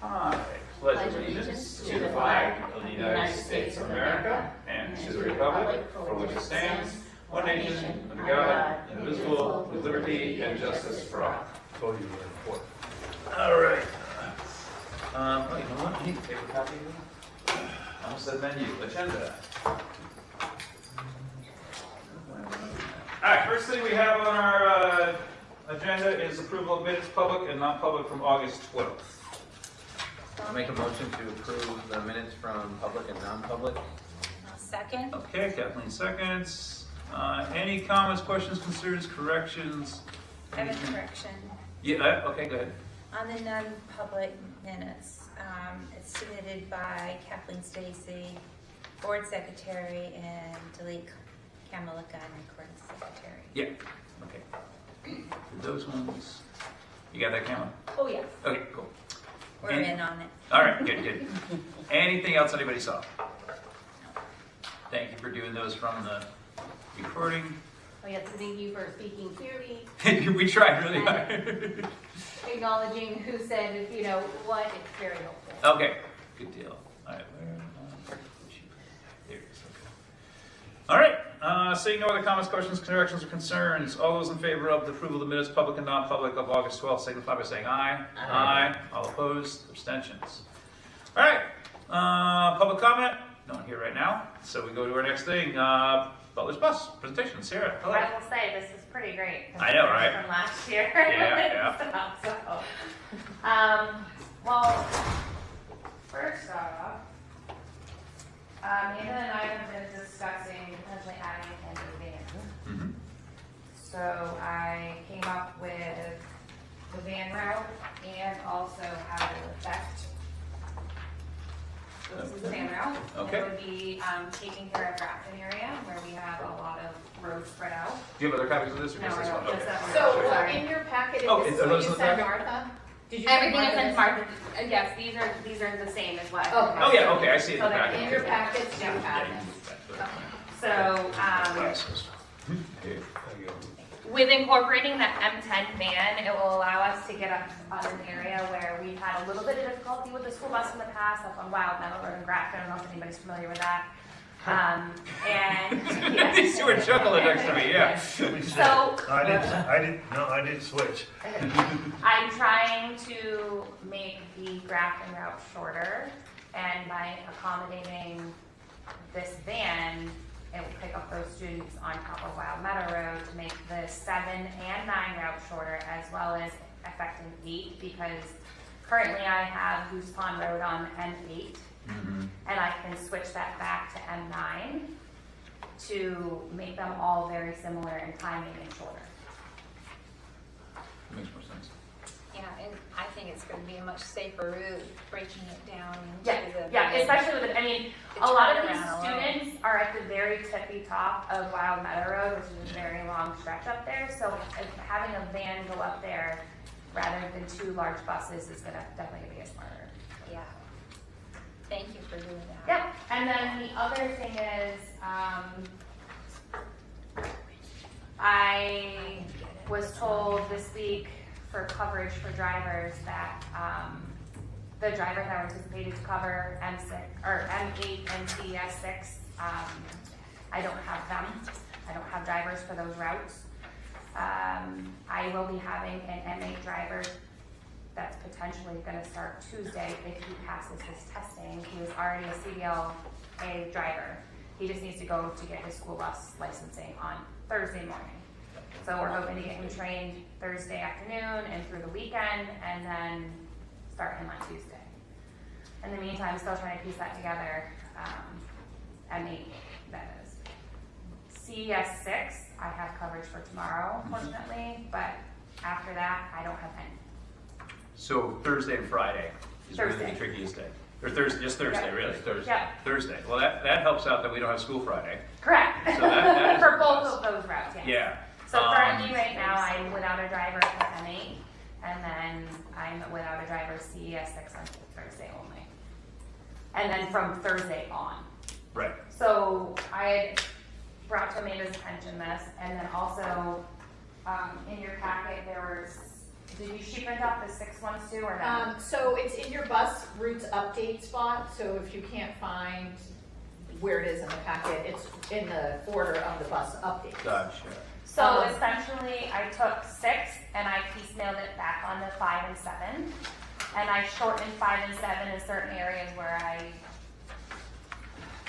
I pledge allegiance to the flag of the United States of America and to the republic for which it stands, one nation, under God, indivisible, with liberty and justice for all. Told you were important. All right. Oh, you know what? I need a paper copy of that. Almost said menu, agenda. All right, first thing we have on our agenda is approval of minutes, public and non-public, from August 12th. I'll make a motion to approve the minutes from public and non-public. I'll second. Okay, Kathleen seconds. Any comments, questions, concerns, corrections? I have a correction. Yeah, okay, go ahead. On the non-public minutes, it's submitted by Kathleen Stacy, board secretary, and delete Kamalika, recording secretary. Yeah, okay. Those ones, you got that, Cameron? Oh, yeah. Okay, cool. We're in on it. All right, good, good. Anything else anybody saw? Thank you for doing those from the recording. Oh, yes, thank you for speaking clearly, We tried really hard. acknowledging who said, you know, what, it's very helpful. Okay, good deal. All right, there it is. Okay. All right, seeing no other comments, questions, corrections, or concerns, all those in favor of the approval of the minutes, public and non-public, of August 12th, signify by saying aye. Aye. All opposed, abstentions. All right, public comment, no one here right now, so we go to our next thing. Butler's bus presentation. Sarah, hello. I will say, this is pretty great. I know, right? From last year. Yeah. Well, first off, Amanda and I have been discussing potentially adding a van. Mhm. So I came up with the van route and also how to affect. So this is the van route. Okay. It would be taking care of Grafton area where we have a lot of roads spread out. Do you have other copies of this, or No, just this I one? don't, just Okay. that one. So, Sorry. in your packet, is Oh, this are what those you in the sent packet? Martha? Did you Everything send is in Martha Martha. Yes, these are the same as what. Okay. Oh, yeah, okay, I see it in So the they're packet. this? In your packets, you Yeah. have Yeah, it. you moved that, So, Okay. with incorporating the M10 van, it will allow us to get up on an area where we've had a little bit of difficulty with the school bus in the past, up on Wild Meadow Road in Grafton. I don't know if anybody's familiar with that. And yeah. These two are chuckling next to me, yeah. So I didn't switch. I'm trying to make the Grafton route shorter, and by accommodating this van, it will pick up those students on top of Wild Meadow Road to make the 7 and 9 route shorter, as well as affecting 8, because currently I have Goose Pond Road on M8, Mhm. and I can switch that back to M9 to make them all very similar in timing and shorter. Makes more sense. Yeah, and I think it's going to be a much safer route, breaking it down Yeah, into the. yeah, especially with, I mean, the a lot of these turnaround alone. students are at the very tippy top of Wild Meadow Road, which is a very long stretch up there, so if having a van go up there rather than 2 large buses is gonna definitely be a smarter. Yeah. Thank you for doing that. Yep, and then the other thing is, I was told this week for coverage for drivers that, the drivers that were anticipated to cover M6, or M8 and CS6, I don't have them. I don't have drivers for those routes. I will be having an M8 driver that's potentially gonna start Tuesday if he passes his testing. He was already a CDLA driver. He just needs to go to get his school bus licensing on Thursday morning. So we're hoping to get him trained Thursday afternoon and through the weekend, and then start him on Tuesday. In the meantime, still trying to piece that together. M8, that is. CS6, I have coverage for tomorrow, fortunately, but after that, I don't have any. So Thursday and Friday is really Thursday. the trickiest day. Or Thursday, just Thursday, Yeah. really? Thursday. Yeah, Thursday. Well, that helps out that we don't have school Friday. correct. So that is For a both plus. of those routes, yes. Yeah. So currently, right now, I'm without a driver for M8, and then I'm without a driver CS6 on Thursday only. And then from Thursday on. Right. So I had brought to Amanda's attention this, and then also, in your packet, there was did she print off the 6 ones too, or no? So it's in your bus routes update spot, so if you can't find where it is in the packet, it's in the order of the bus updates. Gotcha. So essentially, I took 6 and I piecemealed it back onto 5 and 7. And I shortened 5 and 7 in certain areas where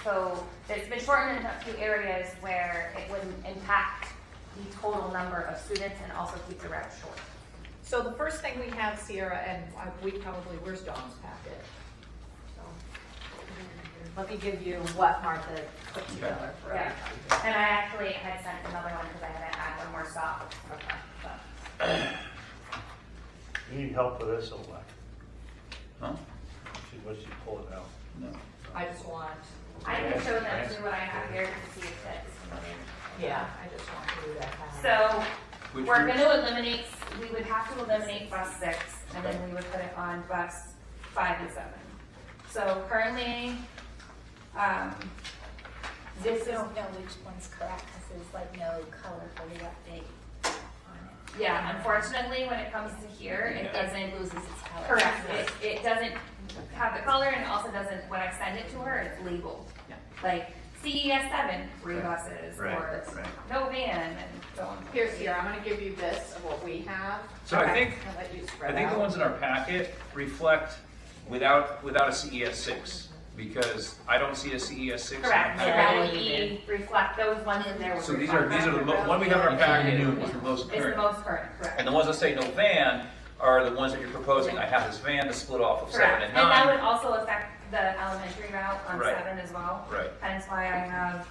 so it's been shortened in a few areas where it wouldn't impact the total number of students and also keep the route short. So the first thing we have, Sierra, and where's Dawn's packet? So, let me give you what Martha put together for Yeah. everybody. And I actually had sent another one because I had to add one more stop. Okay. You need help with this or what? Huh? Once you pull it out. No. I just want, I can show them too what I have here to see if that's familiar. yeah, I just want you to have. So Which we're route? going to eliminate, we would have to eliminate bus 6 and then we would put it on bus 5 and 7. So currently, this is, don't know which one's correct, because there's like no color for the update on it. yeah, unfortunately, when it comes to here, it doesn't, It loses its color. correct, it doesn't have the color and it also doesn't, when I send it to her, it's labeled. Yeah. Like CES 7, 3 buses, Right, or right. no van, and so on. Here, Sierra, I'm gonna give you this of what we have. So I think, And let you I spread think the out. ones in our packet reflect without a CES 6, because I don't see a CES 6. in the Correct, so packet. that would be, reflect, those ones in there would So these are reflect the that. one we have in our packet is the most It's the current. most current, correct. And the ones that say no van are the ones that you're proposing. I have this van to split off of 7 Correct, and and that 9. would also affect the elementary route on Right. 7 as well. Right. Hence why I have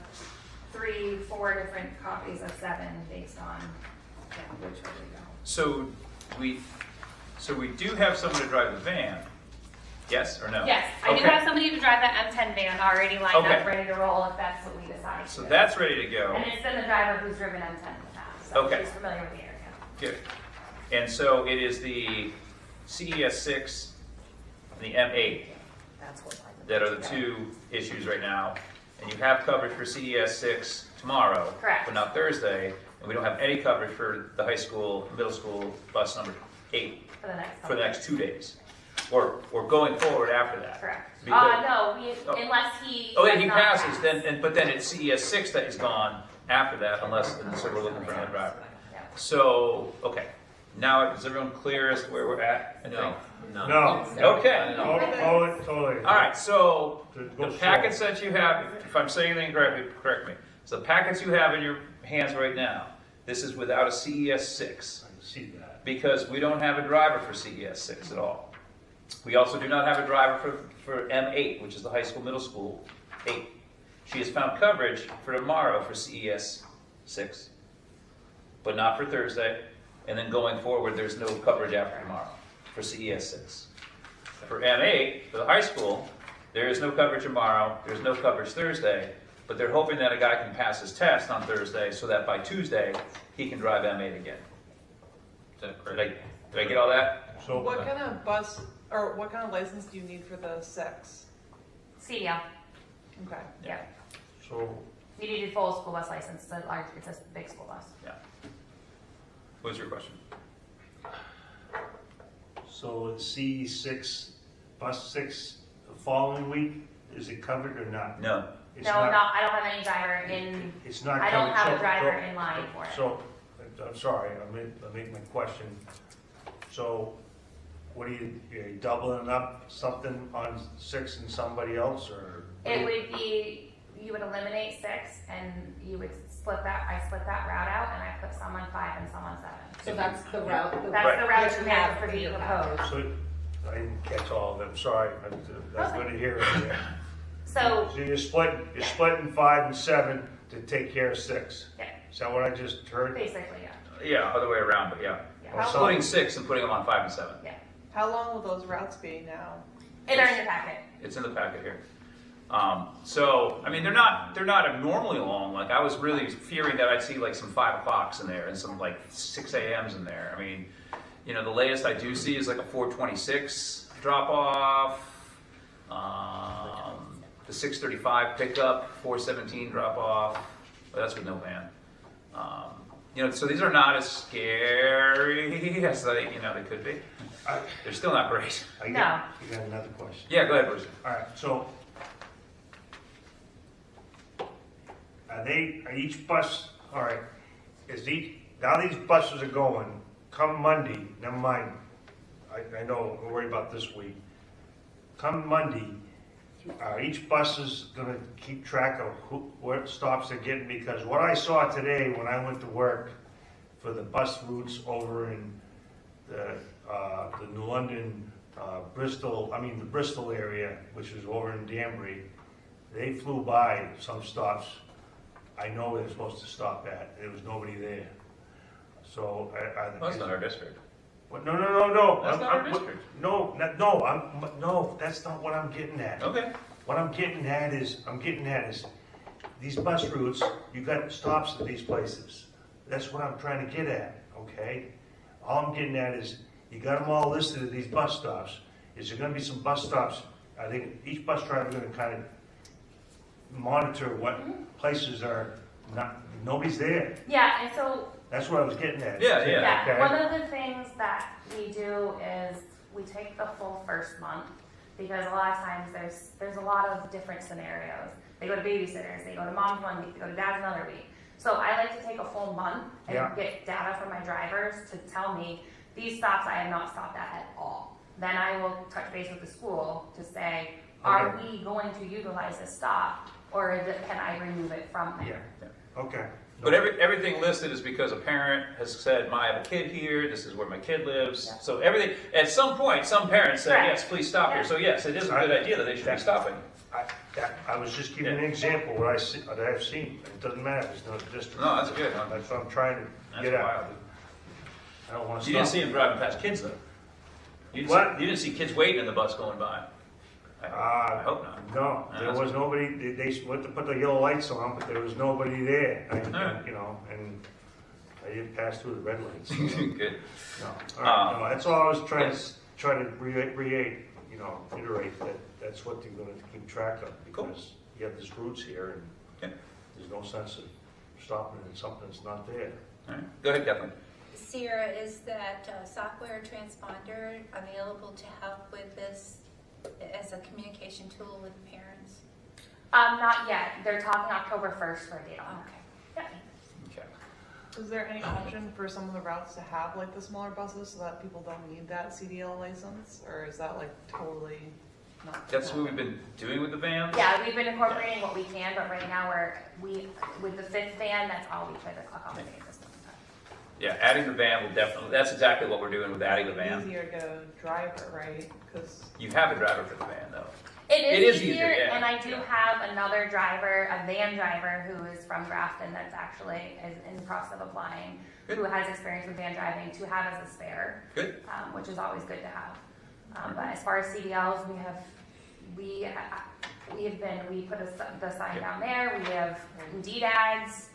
3, 4 different copies of 7 based on, yeah, which way we go. So we do have someone to drive the van, yes or no? Yes, I do Okay. have somebody to drive that M10 van already lined up, Okay. ready to roll if that's what we decide. So to do. that's ready to go. And it's been the driver who's driven M10 in the past, so Okay. she's familiar with the area. Good. And so it is the CES 6 and the M8 That's what I. that are the two issues right now. And you have coverage for CES 6 tomorrow. Correct. But not Thursday. And we don't have any coverage for the high school, middle school bus number 8 For the next for couple. the next 2 days. Or going forward after that. Correct. Because- No, Oh. unless he. Oh, yeah, does he not passes, pass. but then it's CES 6 that is gone after that, unless, and so we're looking for another driver. Yeah. So, okay, now is everyone clear as to where we're at? I think? No. Okay, Totally. all right, so Go the slow. packets that you have, if I'm saying anything correctly, correct me. So the packets you have in your hands right now, this is without a CES 6, I see that. because we don't have a driver for CES 6 at all. We also do not have a driver for M8, which is the high school, middle school 8. She has found coverage for tomorrow for CES 6, but not for Thursday. And then going forward, there's no coverage after tomorrow for CES 6. For M8, for the high school, there is no coverage tomorrow, there's no coverage Thursday, but they're hoping that a guy can pass his test on Thursday so that by Tuesday, he can drive M8 again. Did I get all that? So, What kind of bus, or what kind of license do you need for the 6? CDL, Okay. yeah. so You need a full school bus license, it's a big school bus. Yeah. What's your question? So C6, bus 6, the following week, is it covered or not? No. It's No, not- no, I don't have any driver in, It's not I covered. don't have a So- driver so- in line for it. So, I'm sorry, I make my question. So, what are you doubling up something on 6 and somebody else, or? It would be, you would eliminate 6 and you would split that, I split that route out and I put some on 5 and some on 7. So that's the route. That's the route that you you have have for being in your packet. proposed. So, I didn't catch all of them, sorry, I'm good to hear it there. So, So you're splitting 5 and 7 to take care of 6. yeah, Is that what I just heard? basically, yeah. Yeah, other way around, but yeah. Yeah. Well, so- Putting 6 and putting them on 5 and 7. Yeah. How long will those routes be now? And they're in your packet. It's in the packet here. So, I mean, they're not abnormally long. Like, I was really fearing that I'd see like some 5 o'clocks in there and some like 6 a.m.s in there. I mean, you know, the latest I do see is like a 4:26 drop off, the 6:35 pickup, 4:17 drop off. But that's with no van. You know, so these are not as scary as they could be. I, They're still not great. I No. got, you got another question. Yeah, go ahead, Bruce. All right, so are each bus, all right, now these buses are going, come Monday, never mind, I know, we're worried about this week. Come Monday, are each bus is gonna keep track of what stops they're getting? Because what I saw today when I went to work for the bus routes over in the New London, the Bristol area, which is over in Danbury, they flew by some stops I know where they're supposed to stop at. There was nobody there. So Well, that's not our district. Well, no. That's not our district. No, that's not what I'm getting at. Okay. What I'm getting at is these bus routes, you got stops at these places. That's what I'm trying to get at, okay? All I'm getting at is, you got them all listed at these bus stops. Is there gonna be some bus stops? I think each bus driver is gonna kind of monitor what places are nobody's there. Yeah, and so That's what I was getting at. Yeah. Okay. one of the things that we do is we take the full first month, because a lot of times there's a lot of different scenarios. They go to babysitters, they go to mom's 1 week, they go to dad's another week. So I like to take a full month and Yeah. get data from my drivers to tell me these stops I have not stopped at all. Then I will touch base with the school to say, are Okay. we going to utilize this stop, or can I remove it from there? Yeah, okay. But everything listed is because a parent has said, I have a kid here, this is where my kid lives. Yeah. So everything, at some point, some parents said, Correct. yes, please stop here. Yeah. So yes, it is a good idea that they should be stopping. I was just giving an example what I've seen. It doesn't matter, it's not district. No, that's good. That's what I'm trying to That's get at. wild. I don't want to You didn't stop. see them driving past kids though. What? You didn't see kids waiting in the bus going by. I hope not. No, there that's was nobody, they went to put the yellow lights on, but there was nobody there. Alright. And I didn't pass through the red lights. Good. No, all right, no, that's all I was trying to reiterate that that's what you're gonna keep track of, Cool. because you have these routes here, and Okay. there's no sense of stopping at something that's not there. All right. Go ahead, Kathleen. Sierra, is that software transponder available to help with this as a communication tool with parents? Not yet. They're talking October 1st for a date on that. Okay. Okay. Is there any option for some of the routes to have like the smaller buses so that people don't need that CDL license? Or is that like totally not? That's what we've been doing with the vans. Yeah, we've been incorporating what we can, but right now with the 5th van, that's all we try to accommodate at this moment in time. Yeah, adding the van will definitely, that's exactly what we're doing with adding the van. Easier to drive it, right? Because You have a driver for the van though. It is easier, yeah. and I do have another driver, a van driver who is from Grafton that's actually is in the process of applying, Good. who has experience with van driving to have as a spare, Good. which is always good to have. But as far as CDLs, we put the sign down there. We have Indeed ads.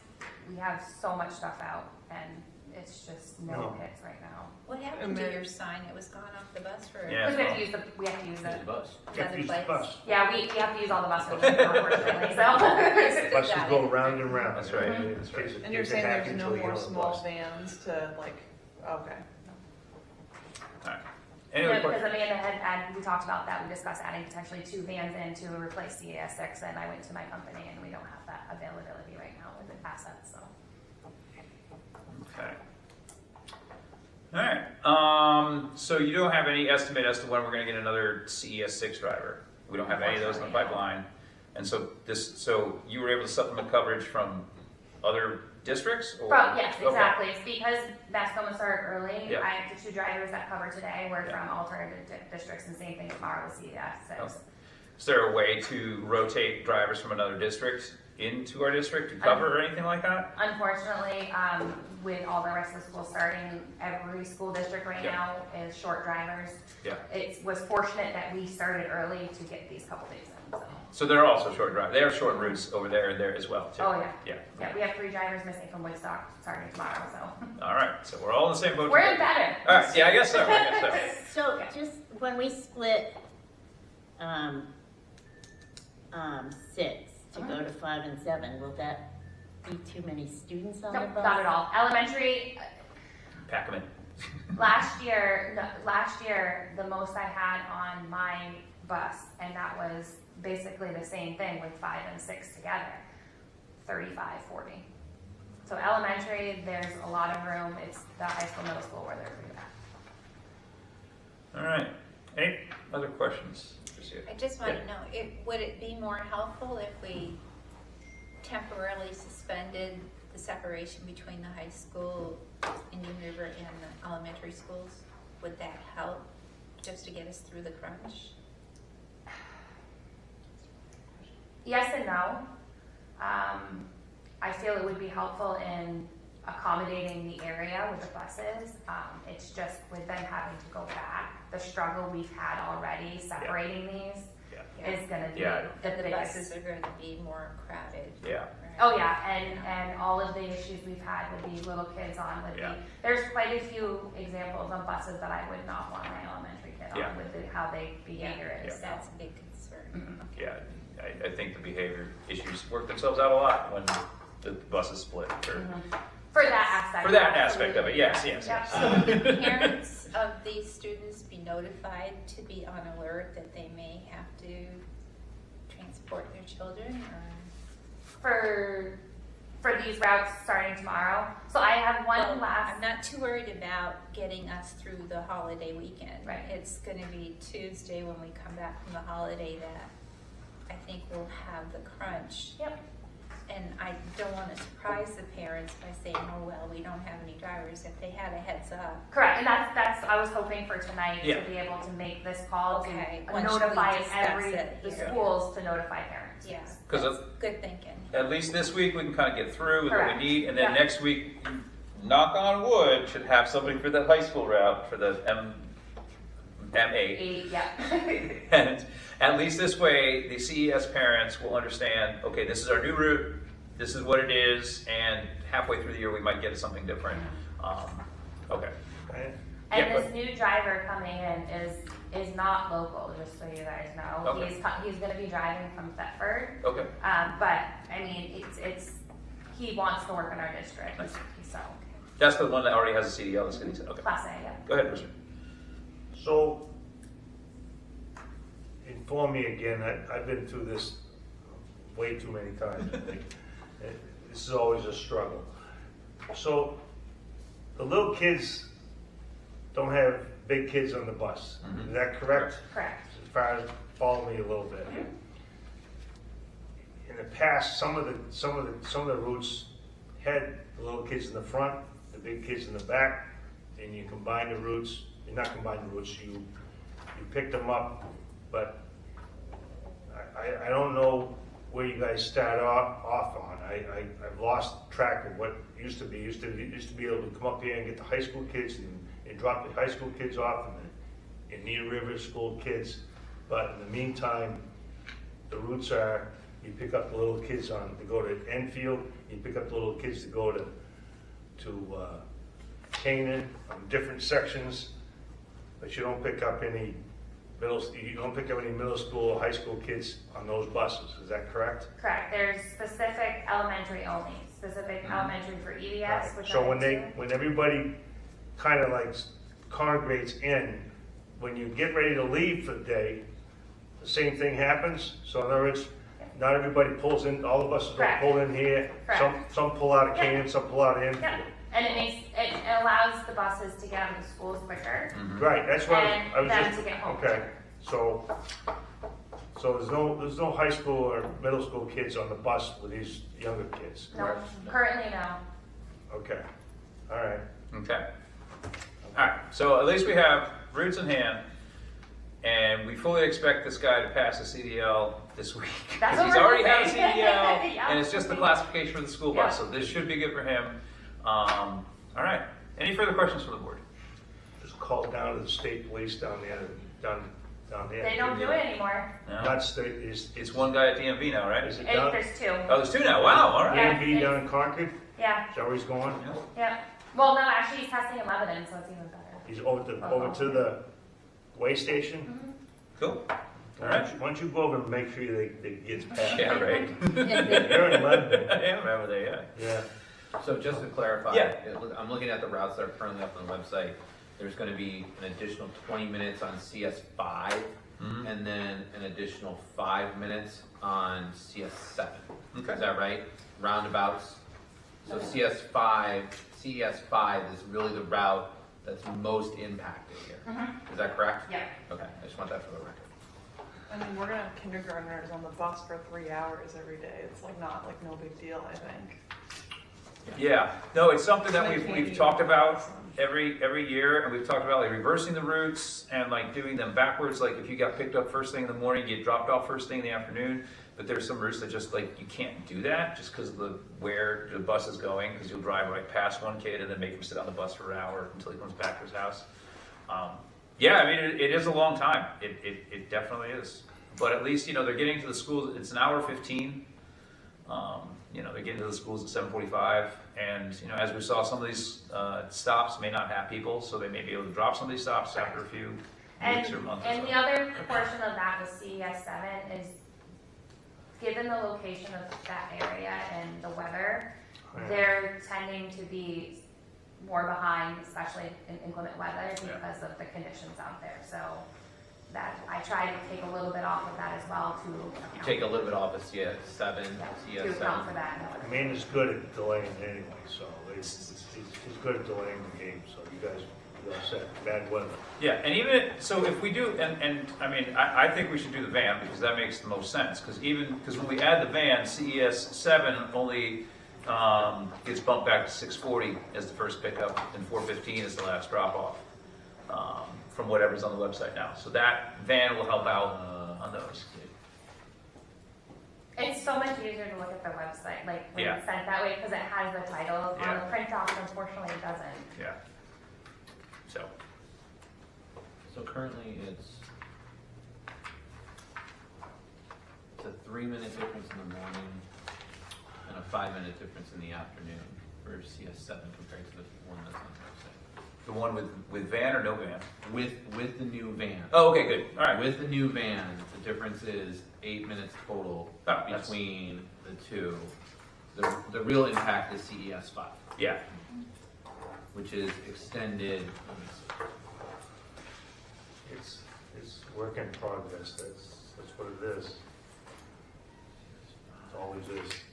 We have so much stuff out, and it's just no hits right now. What happened to your sign? It was gone off the bus for Yeah. Because we have to use Use it. the bus. You have to use the place. bus. Yeah, we have to use all the buses, unfortunately. So. Buses go round and round. That's right. Mhm. That's right. and you're saying there's no more small vans to like, okay. All right. Any Yeah, other because questions? Amanda had we talked about that. We discussed adding potentially 2 vans in to replace the AS6, and I went to my company, and we don't have that availability right now with the assets. So. Okay. All right. So you don't have any estimate as to when we're going to get another CES6 driver. We don't have any of those in the pipeline. And so you were able to supplement coverage from other districts? Or? Yes, Okay. exactly. It's because Mascoma started early. Yeah. I have the 2 drivers that cover today were Yeah. from alternative districts, and same thing tomorrow with CES6. Okay. Is there a way to rotate drivers from another district into our district to cover or anything like that? Unfortunately, with all the rest of the schools starting, every school district right Yeah. now is short drivers. Yeah. It was fortunate that we started early to get these couple days in. So. So they're also short drive. They are short routes over there and there as well too. Oh, yeah. Yeah. Yeah, we have 3 drivers missing from Woodstock starting tomorrow, so. All right. So we're all in the same boat. We're in together. better. All right. Yeah, I guess so. So Yeah. just when we split 6 to go to 5 and 7, will that be too many students on the Nope, bus? not at all. Elementary, Pack them in. last year, the most I had on my bus, and that was basically the same thing with 5 and 6 together, 35, 40. So elementary, there's a lot of room. It's the high school, middle school where they're pretty bad. All right. Any other questions? I just want to know, would it be more helpful if we temporarily suspended the separation between the high school, Indian River, and the elementary schools? Would that help, just to get us through the crunch? Yes and no. I feel it would be helpful in accommodating the area with the buses. It's just with them having to go back, the struggle we've had already separating these is gonna be Yeah. the The biggest. buses are going to be more crowded. Yeah. right? Oh yeah, and all of the issues we've had with these little kids on with Yeah. there's quite a few examples of buses that I would not want my elementary kid Yeah. on with how they behavior is. That's a big concern. Mhm. Yeah, I think the behavior issues work themselves out a lot when the bus is split. For that aspect. For that aspect of it, yes, yes, Yeah. yes. So would the parents of these students be notified to be on alert that they may have to transport their children, or? For these routes starting tomorrow. So I have one Well, last. I'm not too worried about getting us through the holiday weekend. Right. It's gonna be Tuesday when we come back from the holiday that I think we'll have the crunch. Yep. And I don't wanna surprise the parents by saying, oh, well, we don't have any drivers, if they had a heads up. Correct, and that's I was hoping for tonight Yeah. to be able to make this call Okay, to once we notify discuss the it here. schools to notify parents. Yeah, 'Cause that's good thinking. At least this week, we can kind of get through with what we Correct. need, and then Yeah. next week, knock on wood, should have something for that high school route for the M8. Yeah. And at least this way, the CES parents will understand, okay, this is our new route, this is what it is, and halfway through the year, we might get something different. Okay. Right? And Yeah, this new driver coming in is not local, just so you guys know. Okay. He's going to be driving from Thetford, Okay. but I mean, he wants to work in our district. Nice. So That's the one that already has a CDL that's getting sent. Okay. Class A, yeah. Go ahead, Richard. So, inform me again, I've been through this way too many times. This is always a struggle. So, the little kids don't have big kids on the bus, Mhm. is that correct? Correct. As far as, follow me a little bit. In the past, some of the routes had the little kids in the front, the big kids in the back, and you combine the routes, you not combine the routes, you picked them up, but I don't know where you guys start off on. I've lost track of what used to be. Used to be able to come up here and get the high school kids and drop the high school kids off and the Indian River school kids. But in the meantime, the routes are, you pick up the little kids to go to Enfield, you pick up the little kids to go to Canaan on different sections, but you don't pick up any middle school or high school kids on those buses, is that correct? Correct. There's specific elementary only, specific elementary for EDS, Right. which So I'm into. when everybody kind of like congregates in, when you get ready to leave for the day, the same thing happens? So in other words, not everybody pulls in, all the buses don't Correct. pull in here, some pull out of Yeah. Canaan, some pull out of Enfield. Yeah, and it allows the buses to get out of the schools quicker. Right, that's what And I was them just, to get home. okay, so there's no high school or middle school kids on the bus with these younger kids? No, correct? currently no. Okay, all right. Okay. All right, so at least we have routes in hand, and we fully expect this guy to pass the CDL this week. That's what He's we're already had a hoping. CDL, Yeah. and it's just the classification for the school bus, Yeah. so this should be good for him. All right, any further questions from the board? Just call down to the state police down there. They don't do it anymore. No? Not state, It's one guy at DMV now, right? is it down? There's two. Oh, there's two now, wow, all right. Yeah. DMV down in Concord? Yeah, Is that where he's going? yeah. Well, no, actually he's testing in Lebanon, so it's even better. He's over to the way station? Cool. All right. Once you go over and make sure they get passed. Yeah, right. You're in London. I am over there, yeah. Yeah. So just to clarify, Yeah. I'm looking at the routes that are currently up on the website. There's gonna be an additional 20 minutes on CS5, Mhm. and then an additional 5 minutes on CS7. Okay. Is that right? Roundabouts. So CES5 is really the route that's most impacted here. Is that correct? Yeah. Okay, I just want that for the record. I mean, we're gonna have kindergartners on the bus for 3 hours every day. It's like not like no big deal, I think. Yeah, no, it's something that They we've can't talked even- about every year, and we've talked about like reversing the routes and like doing them backwards. Like if you got picked up first thing in the morning, you get dropped off first thing in the afternoon. But there's some routes that just like you can't do that just because of where the bus is going, because you'll drive right past one kid and then make him sit on the bus for an hour until he comes back to his house. Yeah, I mean it is a long time. It definitely is. But at least they're getting to the schools. It's an hour 15. They're getting to the schools at 7:45, and as we saw, some of these stops may not have people, so they may be able to drop some of these stops after a few weeks or months. And the other portion of that with CES7 is, given the location of that area and the weather, they're tending to be more behind, especially in inclement weather, because of the conditions out there. So that I try to take a little bit off of that as well to account. Take a little bit off of CS7, to account for CS7. that. Amanda's good at delaying anyway, so he's good at delaying the game, so you guys are set. Bad weather. Yeah, and even so, if we do, and I mean, I think we should do the van because that makes the most sense. Because when we add the van, CES7 only gets bumped back to 6:40 as the first pickup, and 4:15 is the last drop off. From whatever's on the website now. So that van will help out on those. It's so much easier to look at the website, like when Yeah. it's sent that way, because it has the titles. Yeah. On the print off, unfortunately, it doesn't. Yeah. So, So currently it's a 3-minute difference in the morning and a 5-minute difference in the afternoon for CS7 compared to the one that's on the website. the one with van or no van? With the new van. Oh, okay, good. All right. With the new van, the difference is 8 minutes total Oh, that's- between the two. The real impact is CES5, Yeah. which is extended. It's work in progress. That's what it is. It always is.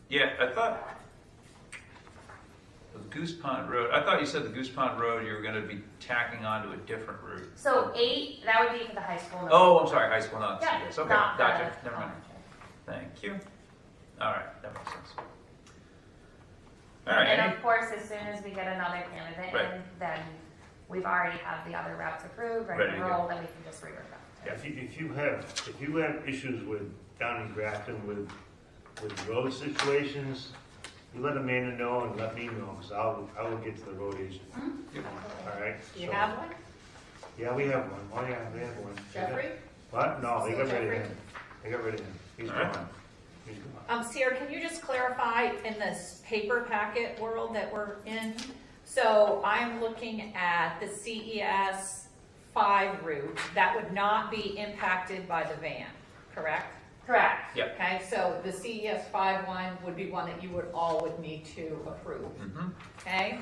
Yeah, I thought the Goose Pond Road, I thought you said the Goose Pond Road you were going to be tacking onto a different route. So 8, that would be for the high school. Oh, I'm sorry, high school, not Yeah, CS. Okay, not the gotcha. Never mind. elementary. Thank you. All right, that makes sense. All right, And any- of course, as soon as we get another candidate Right. in, then we've already have the other routes approved, ready Ready to to roll, then we can just revert them. Yeah. If you have issues with down in Grafton with road situations, you let Amanda know and let me know, because I will get to the road agent. All right? Do you So- have one? Yeah, we have one. Oh, yeah, we have one. Jeffrey? What? No, they got rid of Jeffrey? him. They got rid of him. He's All right. gone. He's gone. Sierra, can you just clarify in this paper packet world that we're in? So I'm looking at the CES 5 route that would not be impacted by the van, correct? Correct. Yeah. Okay, so the CES 5 one would be one that you would need to approve, Mhm. okay?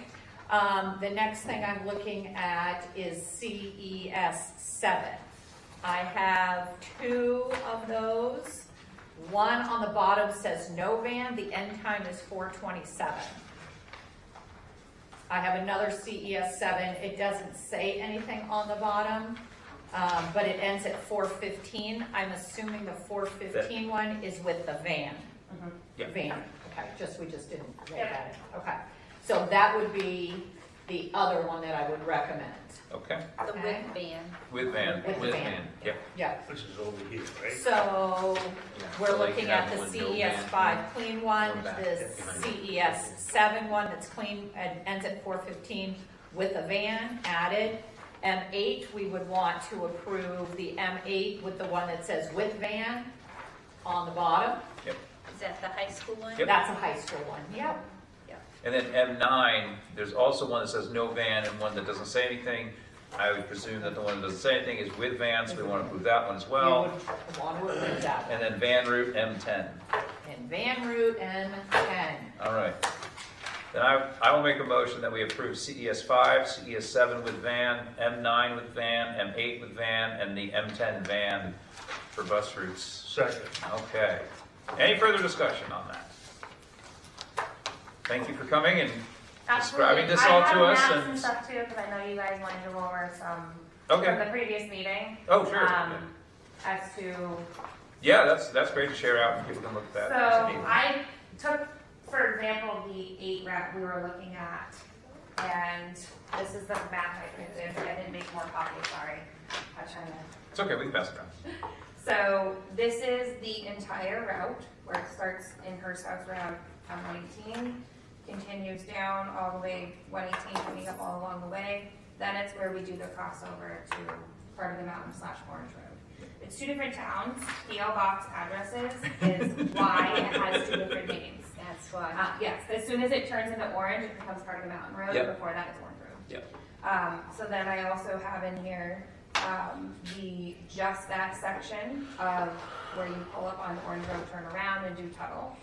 The next thing I'm looking at is CES 7. I have 2 of those. One on the bottom says no van, the end time is 4/27. I have another CES 7, it doesn't say anything on the bottom, but it ends at 4:15. I'm assuming the 4:15 one is with the van. Yeah. Van, okay, we just didn't make Yep. that in, okay. So that would be the other one that I would recommend, Okay, The Okay. with van. with van. With the With van. van. Yep. yeah. Which is over here, right? So, Yeah, we're so like looking you at have the one no CES van, 5 clean one, one back, the yeah, behind it. CES 7 one that's clean and ends at 4:15 with a van added. M8, we would want to approve the M8 with the one that says with van on the bottom. Yep. Is that the high school one? Yep. That's a high school one, yep. And then M9, there's also one that says no van and one that doesn't say anything. I would presume that the one that doesn't say anything is with van, so we want to approve that one as well. You would want to approve that. And then van route M10. And Van Route M10. All right. Then I will make a motion that we approve CES 5, CES 7 with van, M9 with van, M8 with van, and the M10 van for bus routes. Second. Okay. Any further discussion on that? Thank you for coming and describing this all to us. I have maps And and stuff too, because I know you guys wanted to go over some from okay. the previous meeting. Oh, sure. As to, Yeah, that's great to share out and people can look at that. so I took, for example, the 8 route we were looking at, and this is the map I printed. I didn't make more copies, sorry. I was trying to. It's okay, we can pass it around. So this is the entire route where it starts in Hearst House Road on 118, continues down all the way 118, coming up all along the way. Then it's where we do the crossover to part of the mountain/Orange Road. It's 2 different towns. PO box addresses is why it has 2 different names. That's why. Yes, as soon as it turns into orange, it becomes part of the mountain road. Yep. Before that, it's Orange Road. Yep. So then I also have in here just that section of where you pull up on Orange Road, turn around and do Tuttle.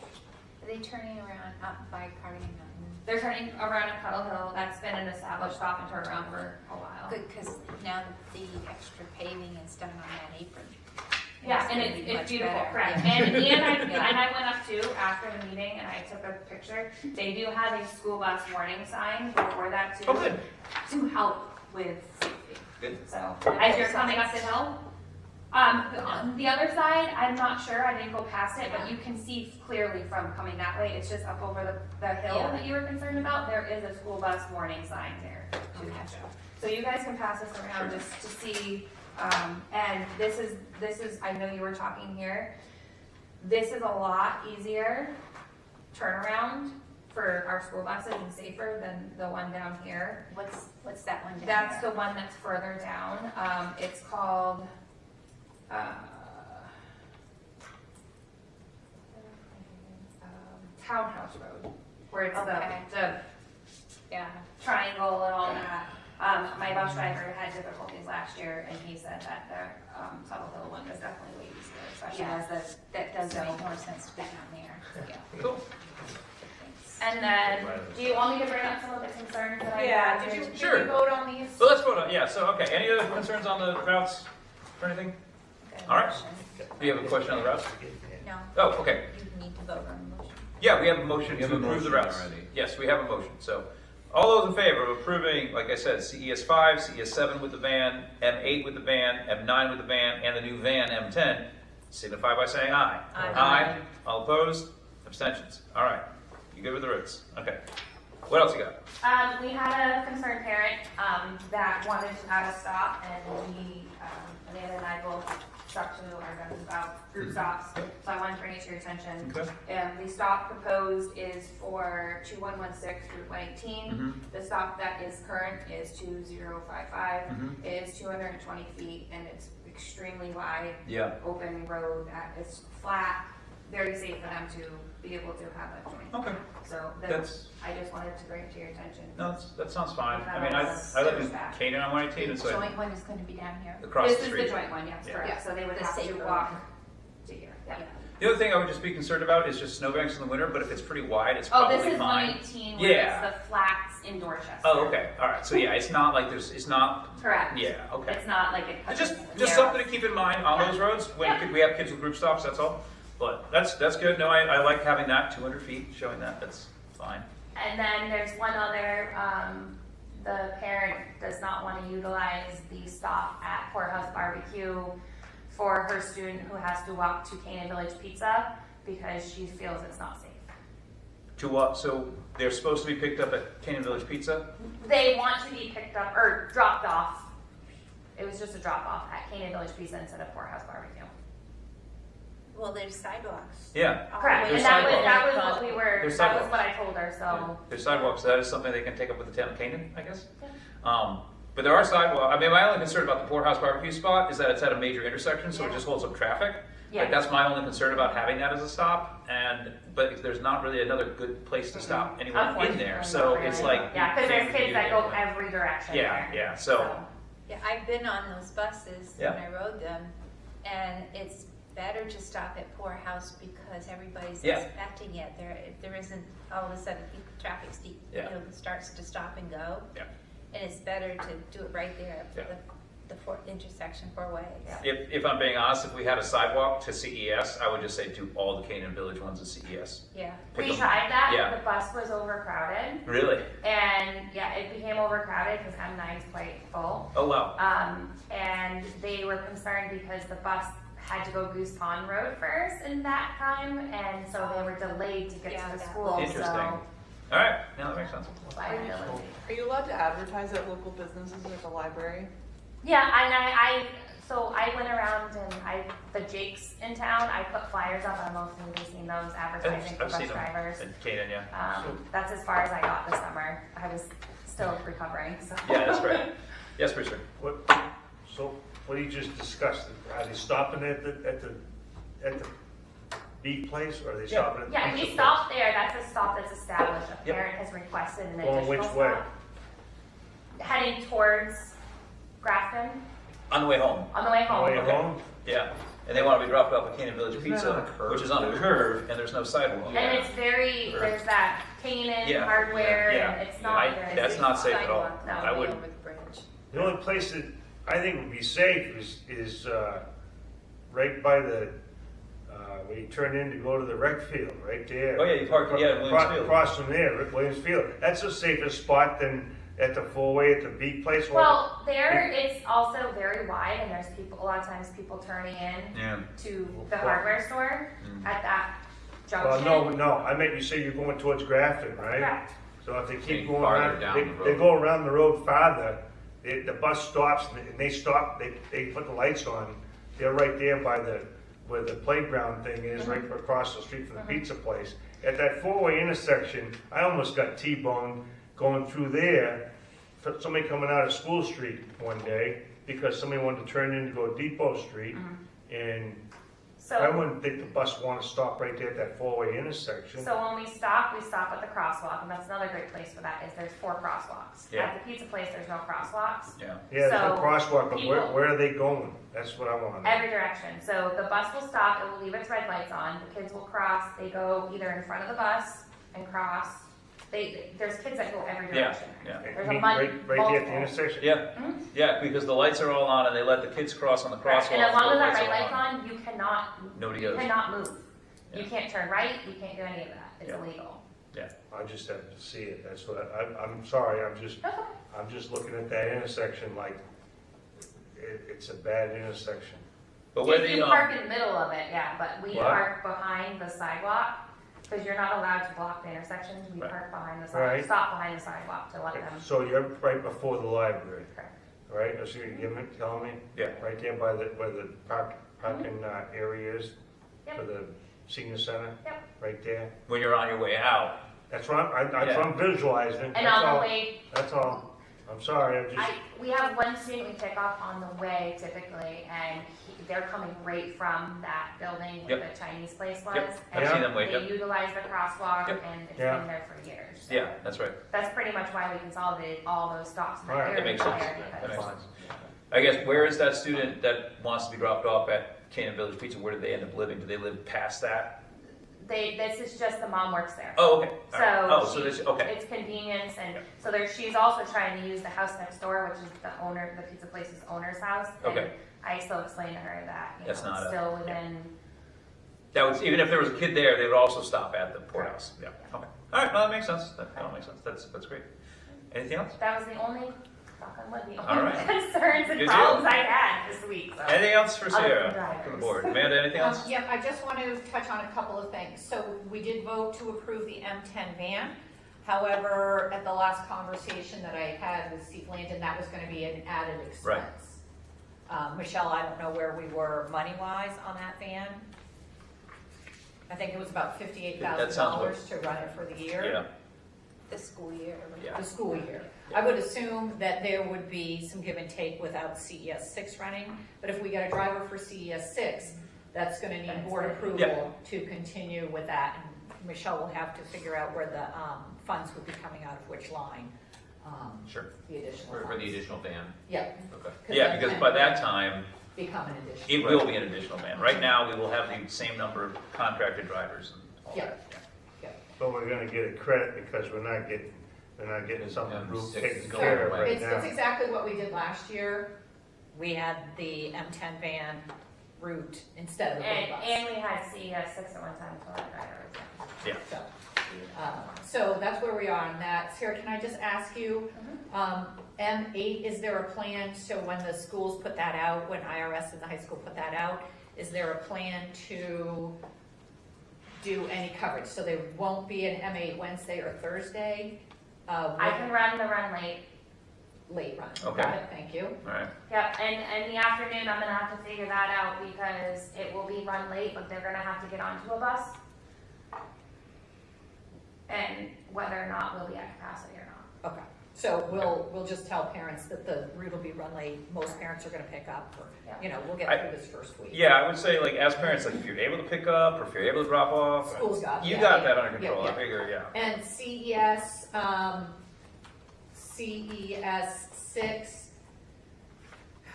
Are they turning around up by Cardigan Mountain? They're turning around at Tuttle Hill. That's been an established stop and turn around for a while. Good, because now the extra paving is done on that apron. Yeah, and gonna be it's much beautiful, better. correct. Yeah. And I went up too after the meeting and I took a picture. They do have a school bus warning sign before that too. Oh, good. To help with safety. Good. So, as you're coming up the hill, on the other side, I'm not sure, I didn't go past it, but you can see clearly from coming that way, it's just up over the hill Yeah. that you were concerned about, there is a school bus warning sign there to Okay. catch up. So you guys can pass this around Sure. just to see, and this is, I know you were talking here, this is a lot easier turnaround for our school buses and safer than the one down here. What's that one down That's there? the one that's further down. It's called, Townhouse Road, where it's Okay. the Yeah. triangle and all that. My bus driver had difficulties last year, and he said that the Tuttle Hill one was definitely way easier, especially Yeah, as that does So- make more sense to be down there. Yeah. Cool. Thanks. And then, do you want me to bring up some of the concerns that I Yeah, had? did Sure. you vote on these? So let's vote on, yeah, so, okay, any other concerns on the routes or anything? Good All right. motion. Do you have a question on the routes? No, Oh, okay. you need to vote on the motion. Yeah, we have a motion We have to a approve the motion routes. already. Yes, we have a motion. So all those in favor of approving, like I said, CES 5, CES 7 with the van, M8 with the van, M9 with the van, and the new van, M10, signify by saying aye. Aye. All opposed? Abstentions. All right. You good with the routes? Okay. What else you got? We had a concerned parent that wanted to add a stop, and we, Amanda and I both stuck to our guns about group stops, so I wanted to bring it to your attention. Okay. The stop proposed is for 2116 Route 118. Mhm. The stop that is current is 2055. Mhm. It is 220 feet, and it's extremely wide, Yeah. open road that is flat, very safe for them to be able to have a joint. Okay. So That's, I just wanted to bring it to your attention. no, that sounds fine. I mean, That's I live in back. Canaan on 118, The and so joint one is going to be down here. across This the is street. the joint one, yes, Yeah. correct, so they would The have to safer walk one. to here, yeah. The other thing I would just be concerned about is just snowbanks in the winter, but if it's pretty wide, it's Oh, probably this is fine. 118, where Yeah. it's the flats in Dorchester. Oh, okay, all right, so yeah, it's not like it's not, Correct. yeah, okay. It's not like it cuts. Just narrow. something to keep in mind on those roads, when we have kids with group stops, that's all. But that's good, no, I like having that, 200 feet, showing that, that's fine. And then there's one other, the parent does not want to utilize the stop at Courthouse Barbecue for her student who has to walk to Canaan Village Pizza because she feels it's not safe. To what, so they're supposed to be picked up at Canaan Village Pizza? They want to be picked up or dropped off. It was just a drop off at Canaan Village Pizza instead of Courthouse Barbecue. Well, there's sidewalks. Yeah, Correct, There's and that was sidewalks. what we were, There's that was sidewalks. what I told her, so. there's sidewalks, that is something they can take up with the town of Canaan, I guess. But there are sidewalks, I mean, my only concern about the Poorhouse Barbecue spot is that it's at a major intersection, so it Yeah. just holds up traffic. Like, that's my only concern about having that as a stop, but there's not really another good place to stop anywhere in there, Unfortunately, so not it's really. like. Yeah, because there's you kids that go anyway. every direction Yeah, there. yeah, so, Yeah, I've been on those buses when Yeah. I rode them, and it's better to stop at Poorhouse because everybody's Yeah. expecting it. There isn't all of a sudden traffic starts to stop and go. Yeah. And it's better to do it right there Yeah. at the intersection four ways. if I'm being honest, if we had a sidewalk to CES, I would just say do all the Canaan Village ones at CES. Yeah. Pick We them. tried that, Yeah. the bus was overcrowded, Really? and yeah, it became overcrowded because M9 is quite full. Oh, wow. And they were concerned because the bus had to go Goose Pond Road first in that time, and so they were delayed to get Yeah, to the that- school, Interesting. so All right, yeah, that makes sense. liability. Are you allowed to advertise at local businesses or at the library? Yeah, and so I went around and the Jakes in town, I put flyers up, I don't know if you've seen those advertising for I've bus seen them drivers. in Canaan, yeah. That's as far as I got this summer. I was still recovering, so. Yeah, that's great. Yes, Bruce. So what you just discussed, are they stopping at the B place, or are they stopping at the Yeah, if pizza you place? stop there, that's a stop that's established. A Yep. parent has requested an Going additional which way? stop. Heading towards Grafton, On the way home. on the way home. On the way Okay. home? Yeah, and they want to be dropped off at Canaan Village Isn't that Pizza, on a curve, which is on a too? curve, and there's no sidewalk. And it's there's that Canaan Yeah. hardware, Yeah. and it's not very. That's not safe at all. Sidewalk, No, I way wouldn't. over the bridge. The only place that I think would be safe is right by the, where you turn in to go to the rec field, right there. Oh, yeah, you park, yeah, Williams Field. Across from there, at Williams Field. That's a safer spot than at the four-way at the B place. Well, there it's also very wide, and there's people. A lot of times, people turning in Yeah. to the hardware store at that Well, junction. no, I meant you say you're going towards Grafton, right? Correct. So if they keep Getting going farther around, down the they road. go around the road farther, the bus stops, and they stop, they put the lights on. They're right there by where the playground thing is, right across the street from the pizza place. At that four-way intersection, I almost got T-boned going through there, for somebody coming out of School Street one day, because somebody wanted to turn in to go Depot Street, and I So, wouldn't think the bus want to stop right there at that four-way intersection. so when we stop at the crosswalk, and that's another great place for that. Is there's 4 crosswalks. Yeah. At the pizza place, there's no crosswalk. Yeah. Yeah, there's no So, crosswalk, but people- where are they going? That's what I want to know. Every direction. So the bus will stop, it will leave its red lights on, the kids will cross, they go either in front of the bus and cross. There's kids that go every Yeah, direction. yeah. There's You a mean month. right there at the intersection? Yeah, yeah, because the lights are all on and they let the kids cross on the crosswalk. And as long as the that lights red are light's on, you cannot, Nobody you goes. cannot move. You Yeah. can't turn right, you can't do any of that. It's Yeah. illegal. I just have to see it, that's what, I'm sorry, I'm just looking at that intersection like, it's a bad intersection. But where If the, you park in the middle of it, yeah, but we What? park behind the sidewalk, because you're not allowed to block the intersections, we Right. park behind the Right. sidewalk, stop behind the sidewalk to let them. So you're right before the library, Correct. right? So you're telling me? Yeah. Right there by where the parking area is Yep. for the senior center? Yep. Right there? when you're on your way out, That's what I'm visualizing, And that's on the all, way, that's all. I'm sorry, I'm just, we have one student we pick up on the way typically, and they're coming right from that building where Yep. the Chinese place was. Yep. I've And seen them wait, they yep. utilize the crosswalk, Yep. and it's Yeah. been there for years. So yeah, that's right. That's pretty much why we consolidated all those stops in that Alright, area. that makes sense. there, That because- makes sense. I guess, where is that student that wants to be dropped off at Canaan Village Pizza? Where do they end up living? Do they live past that? This is just the mom works there. Oh, okay. All So, right. Oh, so she- this, okay. it's convenience, and Yeah. so she's also trying to use the house next door, which is the pizza place's owner's house. And Okay. I still explained to her that, That's it's not a- still within, That was, even if there was a kid there, they would also stop at the courthouse. Yeah, okay. All right, no, that makes sense. That all makes sense. That's great. Anything else? that was the only, knock on wood, the All only right. concerns and Good problems deal. I had this week, so. Anything else for Other than Sierra drivers. from the board? Amanda, anything else? Yeah, I just want to touch on a couple of things. So we did vote to approve the M10 van. However, at the last conversation that I had with Steve Landon, that was going to be an added expense. Michelle, I don't know where we were money-wise on that van. I think it was about That $58,000 sounds to run it for the year. Yeah, The school year. yeah. The school year. I would assume that there would be some give and take without CES 6 running, but if we get a driver for CES 6, That's gonna need That's board it. approval to continue with that, and Michelle will have to figure out where the, funds would be coming out of which line. Sure. The additional For the funds. additional van. Yeah, Okay. Yeah, because by that time, become an additional. it will be an additional van. Right now, we will have the same number of contracted drivers and all Yeah. that. Yeah. But we're gonna get a credit because we're not getting something M6 taken going care of away. right It's now. exactly what we did last year. We had the M10 van route instead of the big bus. And we had CES6 at one time for our drivers. Yeah. So that's where we are on that. Sarah, can I just ask you, M8, is there a plan, so when the schools put that out, when IRS and the high school put that out, is there a plan to do any coverage? So there won't be an M8 Wednesday or Thursday? I can run the run late. Late run. Okay. Got it, thank you. All right. Yep, and in the afternoon, I'm gonna have to figure that out because it will be run late, but they're gonna have to get onto a bus. And whether or not we'll be at capacity or not. Okay, so we'll just tell parents that the route will be run late. Most parents are gonna pick up, or, you know, we'll get through this first week. Yeah, I would say, like, as parents, like, if you're able to pick up or if you're able to drop off. School's got You that, got yeah. that under control, Yeah, I figure, yeah. And CES 6,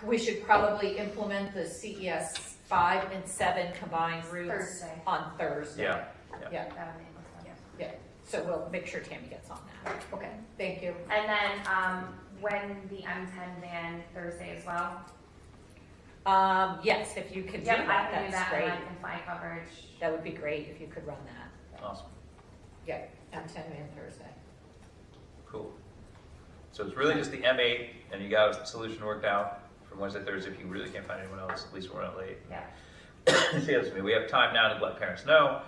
we should probably implement the CES 5 and 7 combined routes Thursday. on Thursday. Yeah. Yeah, That would make most sense. yeah, so we'll make sure Tammy gets on that. Okay, thank you. And then, when the M10 van Thursday as well. Yes, if you could do Yep, I that, can do that's that and great. I can find coverage. That would be great if you could run that. Awesome, Yeah, M10 man Thursday. cool. So it's really just the M8, and you got a solution worked out from Wednesday, Thursday, if you really can't find anyone else, at least we're not late. Yeah. Yes, I mean, we have time now to let parents know,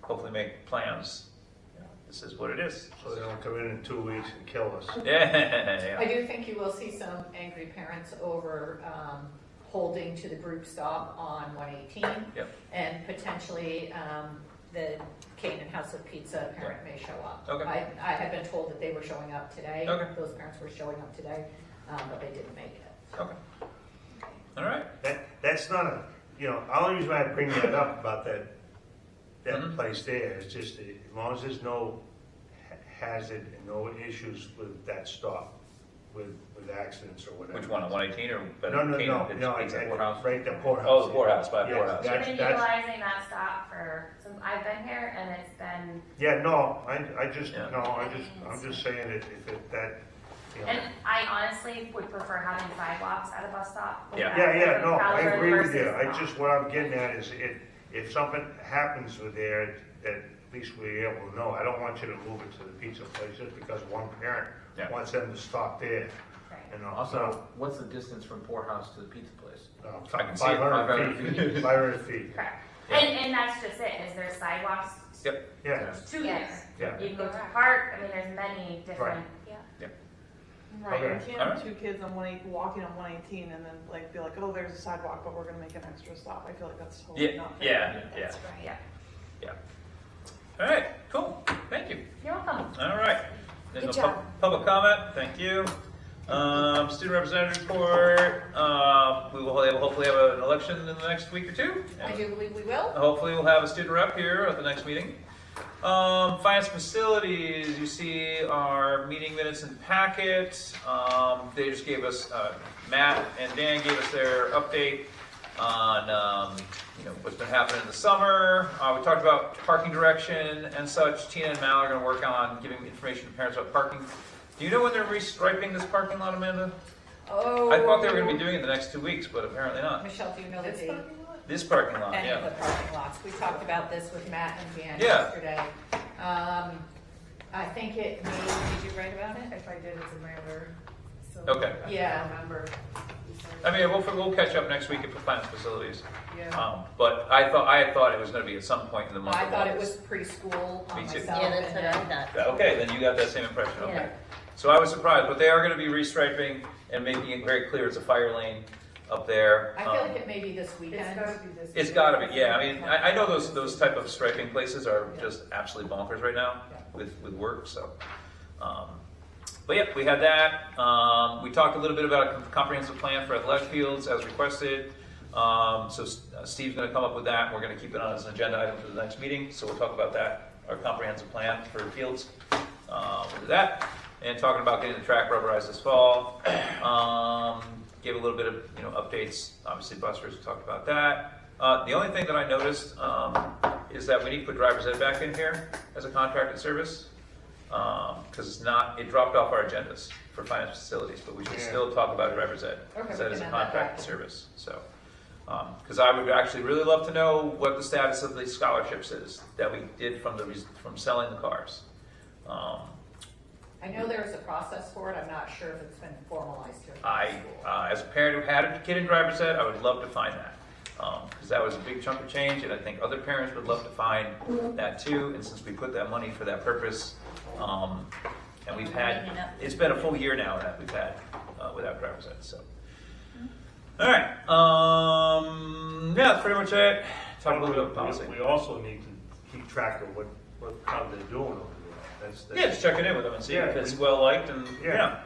hopefully make plans. You know, this is what it is. So they don't come in 2 weeks and kill us. Yeah. I do think you will see some angry parents over holding to the group stop on 118. Yep. And potentially the Canaan House of Pizza parent may show up. Okay. I had been told that they were showing up today. Okay. Those parents were showing up today, but they didn't make it. Okay. All right. That's not a, you know, the only reason I bring that up about that Mhm. place there is just that as long as there's no hazard and no issues with that stop, with accidents or whatever. Which one, on 118 or? No, Pizza I- Poorhouse? right, the poorhouse. Oh, the poorhouse, by Yeah, poorhouse. I've that's- been utilizing that stop since I've been here and it's been, Yeah, no, I'm just saying that that, you know. and I honestly would prefer having sidewalks at a bus stop. Yeah. Yeah, no, I Rather agree with you. versus What I'm getting at is if something happens with there, that at least we're able to know. I don't want you to move it to the pizza place just because one parent Yeah. wants them to stop there. Right. You know, Also, what's the distance from poorhouse to the pizza place? I can see it. 500 feet, 500 feet, Correct. Yeah. And that's just it, is there sidewalks Yep. yeah, to Yes. there? yeah. You can go to the park, I mean, there's many different, Right, you Okay. can't Alright. have two kids on walking on 118 and then like be like, oh, there's a sidewalk, but we're gonna make an extra stop. I feel like that's totally Yeah, not fair. yeah, yeah. That's right. yeah. All right, cool. Thank you. You're welcome. All right. There's Good no job. public comment. Thank you. Student representative report. We will hopefully have an election in the next week or two. I do believe we will. Hopefully we'll have a student rep here at the next meeting. Finance facilities, you see our meeting minutes and packet. They just gave us, Matt and Dan gave us their update on, what's been happening in the summer. We talked about parking direction and such. Tina and Mal are gonna work on giving information to parents about parking. Do you know when they're restriping this parking lot, Amanda? Oh. I thought they were gonna be doing it the next 2 weeks, but apparently not. Michelle, do you know the date? This parking lot, Any of yeah. the parking lots. We talked about this with Matt and Dan Yeah. yesterday. I think it may, did you write about it? If I did, it's in my other. So Okay. I Yeah. can't remember. I mean, we'll catch up next week at the finance facilities. Yeah. But I had thought it was gonna be at some point in the month I of thought it was August. preschool Me on too. myself. Yeah, that's what I and thought. Yeah, okay, then you got that same impression, okay. Yeah. So I was surprised, but they are gonna be restriping and making it very clear it's a fire lane up there. I feel like it may be this It's weekend. gotta be this. It's gotta be, yeah, I mean, I know those type of striping places are just absolutely bonkers right now with work, so. But yeah, we had that. We talked a little bit about a comprehensive plan for athletic fields as requested. So Steve's going to come up with that. We're going to keep it on as an agenda item for the next meeting. So we'll talk about that, our comprehensive plan for fields. We'll do that. And talking about getting the track rubberized this fall. Give a little bit of updates. Obviously, Buster's talked about that. The only thing that I noticed is that we need to put driver's ed back in here as a contracted service because it dropped off our agendas for finance facilities, but we should still talk about driver's ed because that is a contracted service. So, because I would actually really love to know what the status of the scholarships is that we did from selling the cars. I know there's a process for it, I'm not sure if it's been formalized here. at the school. As a parent who had a kid in driver's ed, I would love to find that. Because that was a big chunk of change, and I think other parents would love to find that too. And since we put that money for that purpose, and we've had, it's been a full year now that we've had without driver's ed. So, all right, yeah, that's pretty much it. Talk a little bit about policy. We also need to keep track of how they're doing over there. That's Yeah, just checking in with them and see if it's well liked and yeah.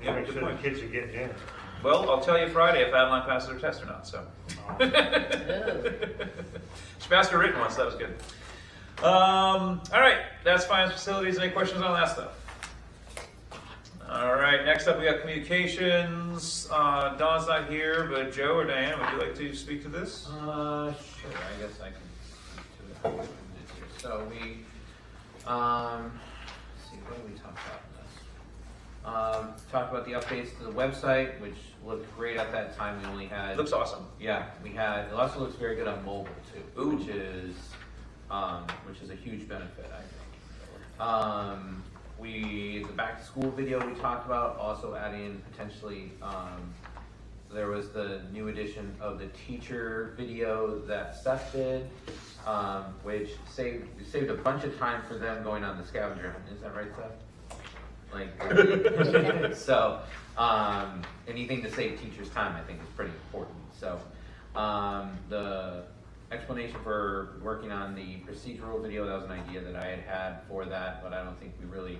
Make Good sure point. the kids are getting in. Well, I'll tell you Friday if Adeline passes her test or not. So. She passed her written one, so that was good. All right, that's finance facilities. Any questions on that stuff? All right, next up we got communications. Dawn's not here, but Joe or Diane, would you like to speak to this? Sure, I guess I can speak to it. So we, let's see, what did we talk about in this? Talked about the updates to the website, which looked great at that time. We only had. It looks awesome. Yeah, it also looks very good on mobile too, which is a huge benefit, I think. The back to school video we talked about, also adding potentially, there was the new edition of the teacher video that Seth did, which saved a bunch of time for them going on the scavenger hunt. Is that right, Seth? So, anything to save teachers time, I think, is pretty important. So, the explanation for working on the procedural video, that was an idea that I had for that, but I don't think we really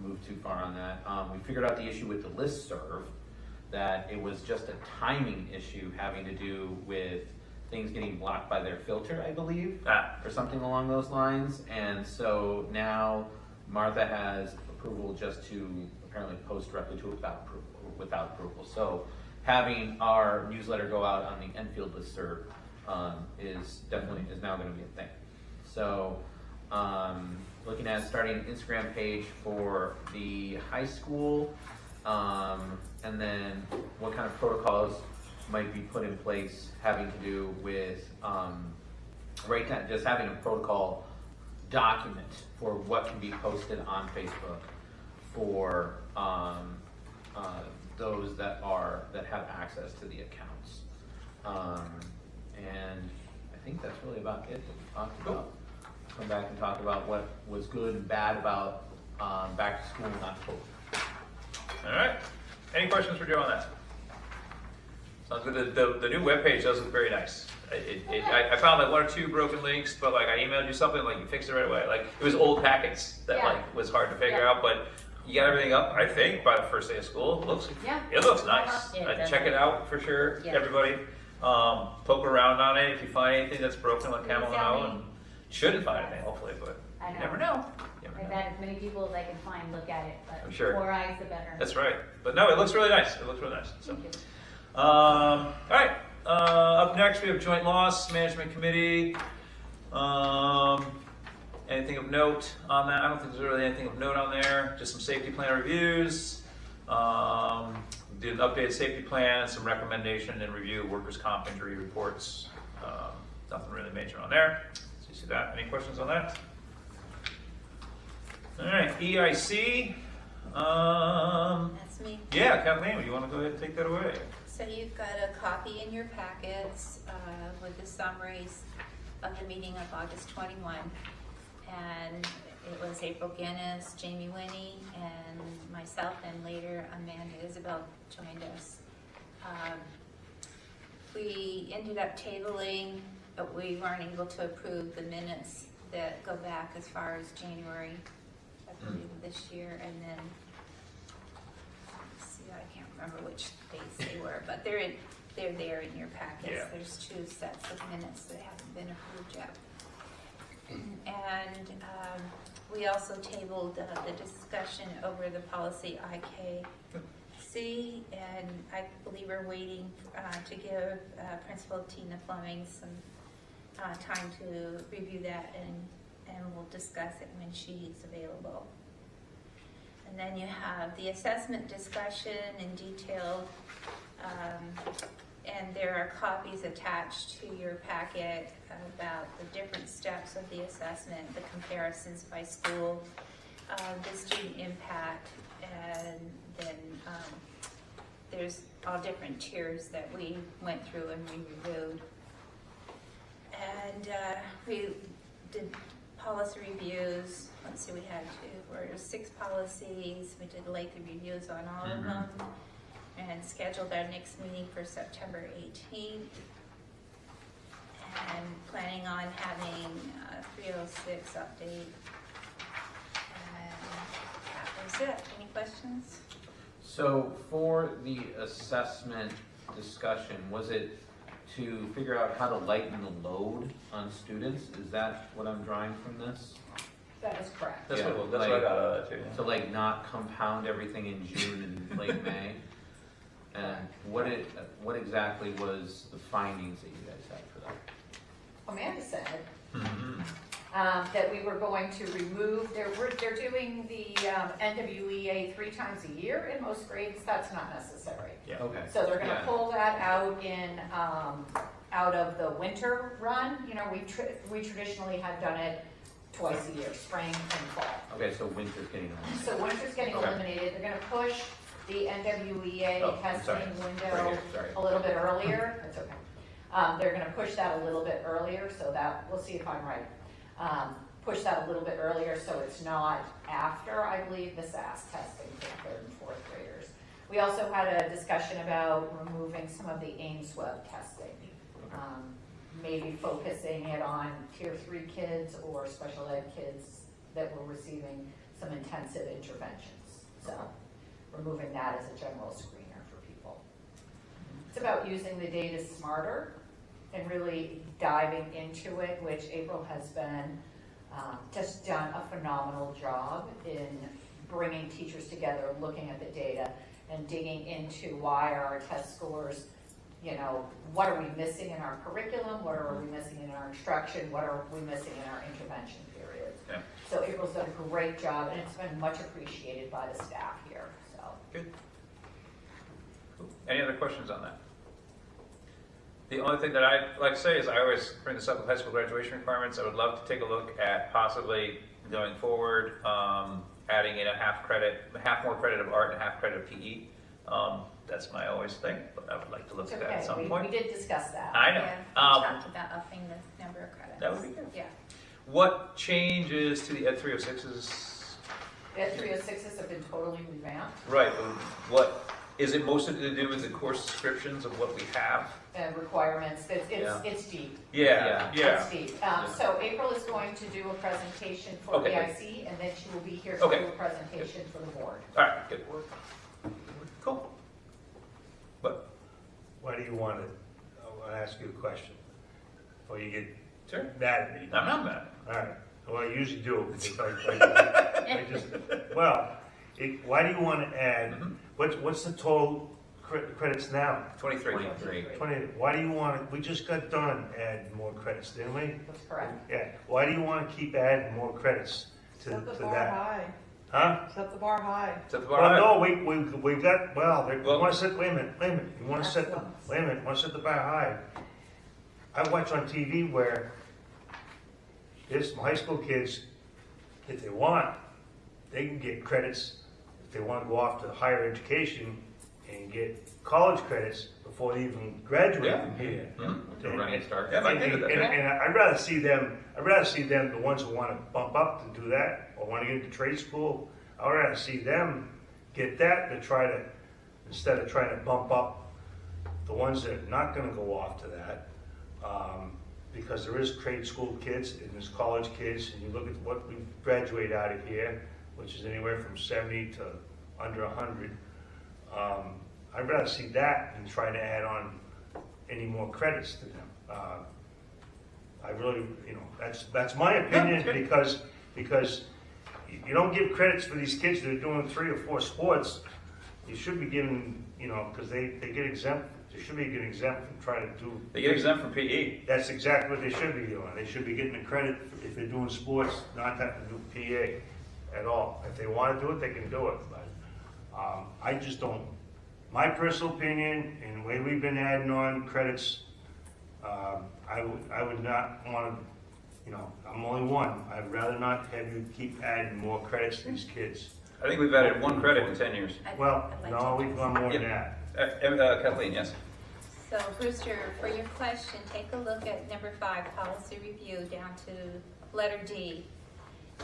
moved too far on that. We figured out the issue with the listserv, that it was just a timing issue having to do with things getting blocked by their filter, I believe, or something along those lines. And so now Martha has approval just to apparently post directly to it without approval. So having our newsletter go out on the Enfield listserv is now going to be a thing. So looking at starting an Instagram page for the high school, and then what kind of protocols might be put in place having to do with just having a protocol document for what can be posted on Facebook for those that have access to the accounts. And I think that's really about it that we talked about. Come back and talk about what was good and bad about back to school in October. All right. Any questions for Joe on that? Sounds good. The new webpage does look very nice. I found like one or two broken links, but like I emailed you something, like you fixed it right away. Like it was old packets that like was hard to figure out, but you got everything up, I think, by the first day of school. It looks nice. Yeah, Check it out for sure, everybody. Poke around on it if you find anything that's broken, like Camel and O, and shouldn't find anything, hopefully, but you never know. I've had as many people as I can find look at it, but I'm sure. more eyes the better. That's right. But no, it looks really nice. So. Thank you. All right. Up next, we have Joint Loss Management Committee. Anything of note on that? I don't think there's really anything of note on there. Just some safety plan reviews. Did an updated safety plan, some recommendation and review workers' comp injury reports. Nothing really major on there. So you see that. Any questions on that? All right, EIC. That's me. Yeah, Kathleen, you want to go ahead and take that away? So you've got a copy in your packets with the summaries of the meeting of August 21. And it was April Guinness, Jamie Winnie, and myself, and later Amanda Isabel joined us. We ended up tabling, but we weren't able to approve the minutes that go back as far as January, I believe, of this year. And then, let's see, I can't remember which dates they were, but they're in they're there in your packets. Yeah. There's 2 sets of minutes that haven't been approved yet. And we also tabled the discussion over the policy IKC, and I believe we're waiting to give Principal Tina Fleming some time to review that, and we'll discuss it when she's available. And then you have the assessment discussion in detail, and there are copies attached to your packet about the different steps of the assessment, the comparisons by school, the student impact, and then there's all different tiers that we went through and we reviewed. And we did policy reviews. Let's see, we had 6 policies. We did lengthy reviews on all of them, and scheduled our next meeting for September 18th. And planning on having 306 update. And that was it. Any questions? So for the assessment discussion, was it to figure out how to lighten the load on students? Is that what I'm drawing from this? That is correct. That's Yeah, what I got out of that too. To like not compound everything in June and late May? And what exactly was the findings that you guys had for that? Amanda said that we were going to remove, they're doing the NWEA 3 times a year in most grades. That's not necessary. Yeah. Okay. So they're gonna Yeah. pull that out in, out of the winter run. You know, we traditionally had done it twice a year, spring and fall. Okay, so winter's getting on. So winter's getting Okay. eliminated. They're gonna push the NWEA Oh, I'm testing sorry. window Right here, sorry. a little bit earlier. That's okay. They're gonna push that a little bit earlier, so that, we'll see if I'm right. Push that a little bit earlier so it's not after, I believe, the SAS testing for 3rd and 4th graders. We also had a discussion about removing some of the AIMSWeb testing. Maybe focusing it on tier 3 kids or special ed kids that were receiving some intensive interventions. So removing that as a general screener for people. It's about using the data smarter and really diving into it, which April has been just done a phenomenal job in bringing teachers together, looking at the data and digging into why our test scores, you know, what are we missing in our curriculum, what are we missing in our instruction, what are we missing in our intervention periods. Okay. So April's done a great job, and it's been much appreciated by the staff here, so. Good. Cool. Any other questions on that? The only thing that I like to say is I always bring this up with high school graduation requirements. I would love to take a look at possibly going forward, adding in a half more credit of art and half credit of PE. That's my always thing, but I would like to look It's at that at some okay, point. we did discuss that. I know. Yeah, we talked about upping the number of credits. That would be good. Yeah. What changes to the Ed 306s? Ed 306s have been totally revamped, Right, but what, is it mostly to do with the course descriptions of what we have? and requirements, Yeah. it's deep. Yeah, yeah. It's deep. So April is going to do a presentation for Okay. VIC, and then she will be here to Okay. do a presentation for the board. All right, good. Cool. What? Why do you want it? I want to ask you a question before you get Sure. mad at me. I'm not mad. All right. Well, I usually do. Because why do you want to add? Mhm. What's the total credits now? 23. 23. 20. Why do you want to? We just got done adding more credits, didn't we? That's correct. Yeah. Why do you want to keep adding more credits to Set the to bar that? high. Huh? Set the bar high. Set the bar Well, high. no, we've got, Well- you want to set, wait a minute, you want to set the, Excellent. wait a minute, you want to set the bar high. I watch on TV where there's some high school kids, if they want, they can get credits if they want to go off to higher education and get college credits before they even graduate Yeah. from here. The running start. Yeah, I get it. And I'd rather see them, the ones who want to bump up to do that, or want to get into trade school, I'd rather see them get that to try to, instead of trying to bump up the ones that are not going to go off to that. Because there is trade school kids and there's college kids, and you look at what we graduate out of here, which is anywhere from 70 to under 100. I'd rather see that than try to add on any more credits to them. I really, that's my opinion, because you don't give credits for these kids that are doing 3 or 4 sports. You should be giving, because they get exempt. They should be getting exempt from trying to do. They get exempt from PE. That's exactly what they should be doing. They should be getting the credit if they're doing sports, not having to do PA at all. If they want to do it, they can do it. But I just don't. My personal opinion, and the way we've been adding on credits, I would not want to. I'm only one. I'd rather not have you keep adding more credits to these kids. I think we've added 1 credit in 10 years. Well, I'd like no, to- we've gone more than that. Kathleen, yes. So Brewster, for your question, take a look at number 5, policy review, down to letter D.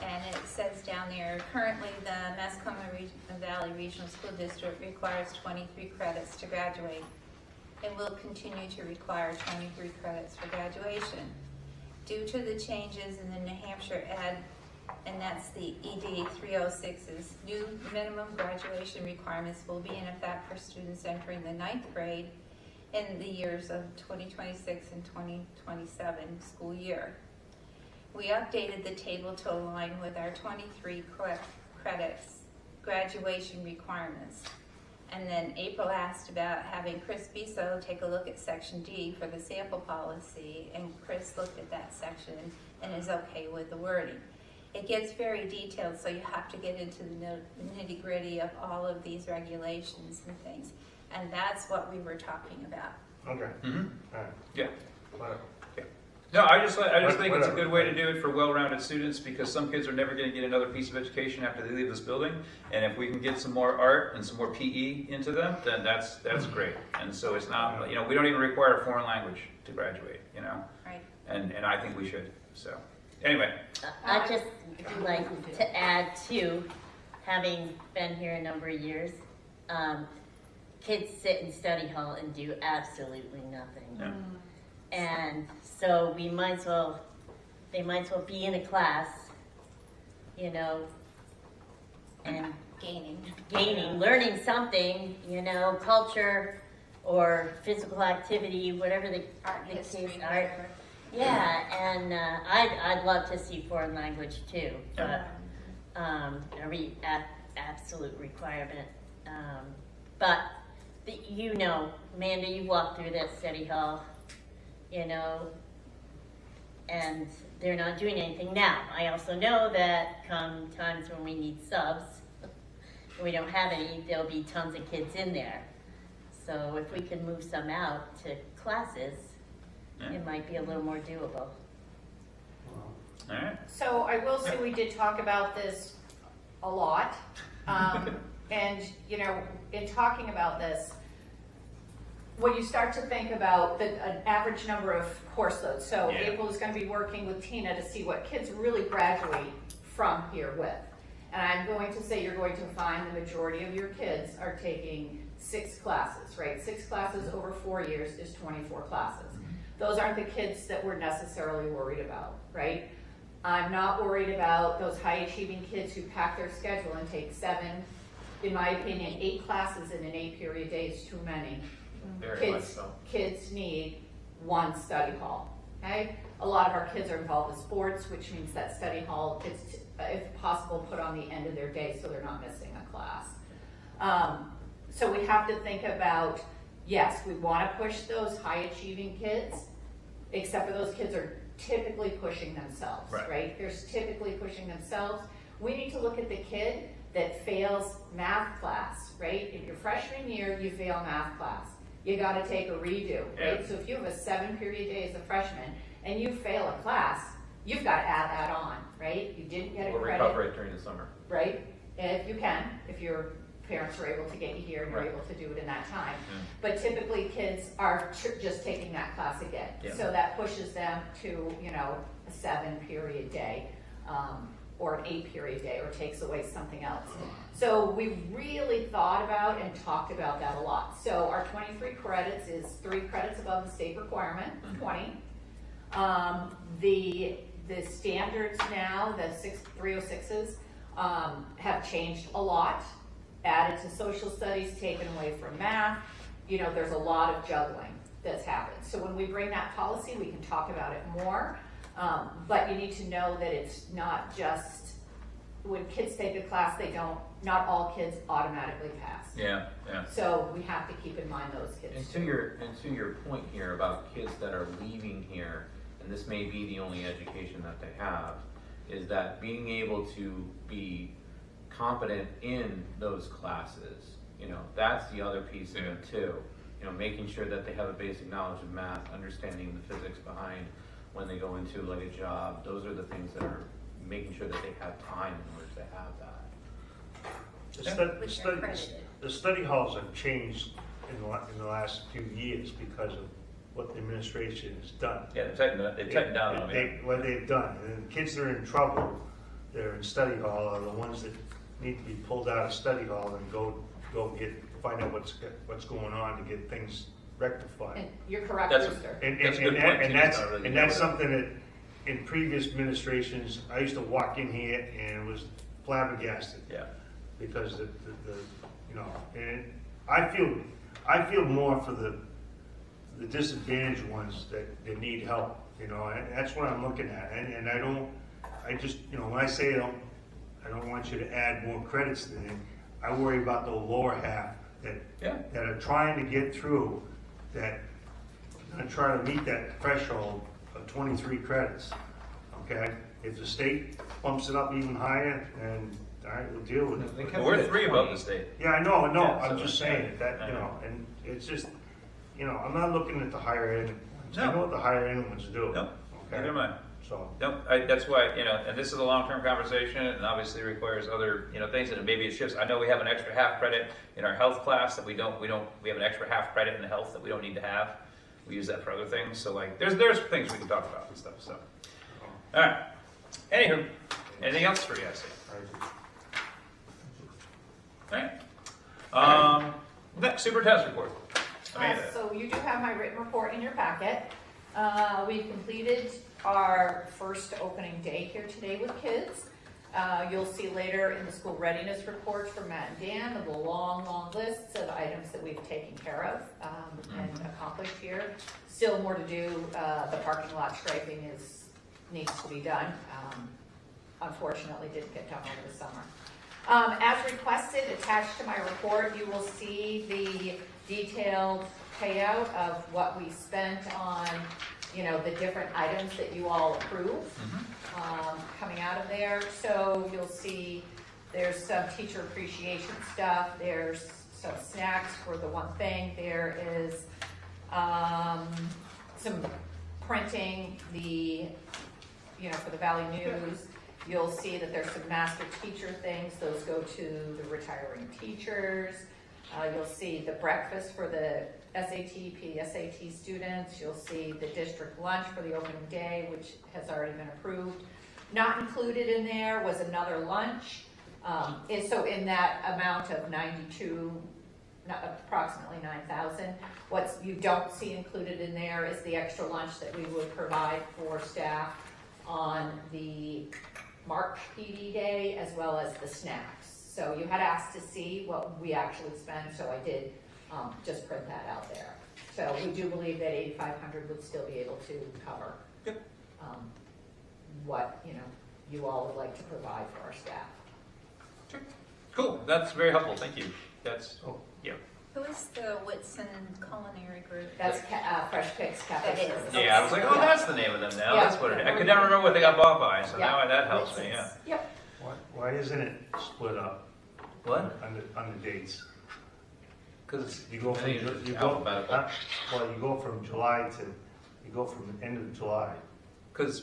And it says down there, currently the Mascoma Valley Regional School District requires 23 credits to graduate. It will continue to require 23 credits for graduation. Due to the changes in the New Hampshire Ed, and that's the ED 306's new minimum graduation requirements will be in effect for students entering the 9th grade in the years of 2026 and 2027 school year. We updated the table to align with our 23 credits graduation requirements. And then April asked about having Chris Biso take a look at section D for the sample policy, and Chris looked at that section and is okay with the wording. It gets very detailed, so you have to get into the nitty-gritty of all of these regulations and things. And that's what we were talking about. Okay. Mm-hmm. All right. Yeah. Whatever. No, I just think it's a Whatever. good way to do it for well-rounded students, because some kids are never going to get another piece of education after they leave this building. And if we can get some more art and some more PE into them, then that's great. And so it's not, we don't even require a foreign language to graduate, Right. And I think we should. So anyway, I'd just like to add to, having been here a number of years, kids sit in study hall and do absolutely nothing. yeah. And so they might as well be in a class, and learning something, culture or physical activity, whatever the Art kids history, are. whatever. Yeah, and I'd love to see foreign language too, but absolute requirement. But Amanda, you walked through that study hall, and they're not doing anything now. I also know that come times when we need subs, and we don't have any, there'll be tons of kids in there. So if we can move some out to classes, it might be a little more doable. All right. So I will say we did talk about this a lot. And, in talking about this, when you start to think about an average number of course loads, so Yeah. April is going to be working with Tina to see what kids really graduate from here with. And I'm going to say you're going to find the majority of your kids are taking 6 classes, right? 6 classes over 4 years is 24 classes. Those aren't the kids that we're necessarily worried about, right? I'm not worried about those high-achieving kids who pack their schedule and take 7, in my opinion, 8 classes in an 8-period day is too many. Very much so. Kids need 1 study hall, okay? A lot of our kids are involved with sports, which means that study hall is, if possible, put on the end of their day so they're not missing a class. So we have to think about, yes, we want to push those high-achieving kids, except for those kids are typically pushing themselves, right? They're typically pushing themselves. We need to look at the kid that fails math class, right? In your freshman year, you fail math class. You got to take a redo, right? Yeah. So if you have a 7-period day as a freshman and you fail a class, you've got to add that on, right? You didn't get a Or credit, recover it during the summer. right? If you can, if your parents are able to get you here and you're able to do it in that time. But typically kids are just taking that class again. Yeah. So that pushes them to, a 7-period day, or an 8-period day, or takes away something else. So we really thought about and talked about that a lot. So our 23 credits is 3 credits above the state requirement, 20. The standards now, the 306s, have changed a lot. Added to social studies, taken away from math. There's a lot of juggling. that's happened. So when we bring that policy, we can talk about it more. But you need to know that it's not just, when kids take a class, not all kids automatically pass. Yeah, yeah. So we have to keep in mind those kids. And to your point here about kids that are leaving here, and this may be the only education that they have, is that being able to be competent in those classes, that's the other piece of it too. Making sure that they have a basic knowledge of math, understanding the physics behind when they go into like a job. Those are the things that are making sure that they have time in order to have that. Which are accredited. The study halls have changed in the last few years because of what the administration has done. Yeah, they've tightened down on it. What they've done, and the kids that are in trouble, they're in study hall, are the ones that need to be pulled out of study hall and find out what's going on to get things rectified. And you're correct, That's Rooster. That's a good point, too. It's not really And that's know something that in previous administrations, I used to walk in here and was flabbergasted. Yeah. Because and I feel more for the disadvantaged ones that need help, and that's what I'm looking at. And when I say I don't want you to add more credits to them, I worry about the lower half that are trying to get through, that are going to try to meet that threshold of 23 credits. Okay? If the state bumps it up even higher, then all right, we'll deal with it. But we're 3 above the state. Yeah, I know, Yeah, I'm so, just saying yeah, that, I know. and it's just, I'm not looking at the higher end ones. I No. know what the higher end ones do. Nope, Okay? never mind. So, Nope, that's why, and this is a long-term conversation, and obviously requires other, things, and maybe it shifts. I know we have an extra half credit in our health class that we have an extra half credit in the health that we don't need to have. We use that for other things, so like, there's things we can talk about and stuff, so. All right, anywho, anything else for you, I see? All right. Next, superintendent's report. Amanda. So you do have my written report in your packet. We completed our first opening day here today with kids. You'll see later in the school readiness reports from Matt and Dan of the long lists of items that we've taken care of and accomplished here. Still more to do. The parking lot striping needs to be done. Unfortunately, didn't get done over the summer. As requested, attached to my report, you will see the detailed payout of what we spent on, the different items that you all approved coming out of there. So you'll see there's some teacher appreciation stuff. There's some snacks for the one thing. There is some printing, for the Valley News. You'll see that there's some master teacher things. Those go to the retiring teachers. You'll see the breakfast for the SAT, PSAT students. You'll see the district lunch for the opening day, which has already been approved. Not included in there was another lunch. So in that amount of approximately 9,000, what you don't see included in there is the extra lunch that we would provide for staff on the March PD day, as well as the snacks. So you had asked to see what we actually spent, so I did just print that out there. So we do believe that 8,500 would still be able to cover what you all would like to provide for our staff. Sure. Cool, that's very helpful, thank you. Who is the Whitson Culinary Group? That's Fresh Picks Cafe It is. Service. Yeah, I was like, oh, that's the name of them now. Yeah. That's what it is. I could never remember what they got bought by, so Yeah. now that helps me, yeah. Whitson's. Yep. why isn't it split up What? on the dates? Because You go I from, think it's alphabetical. you go from July you go from the end of July.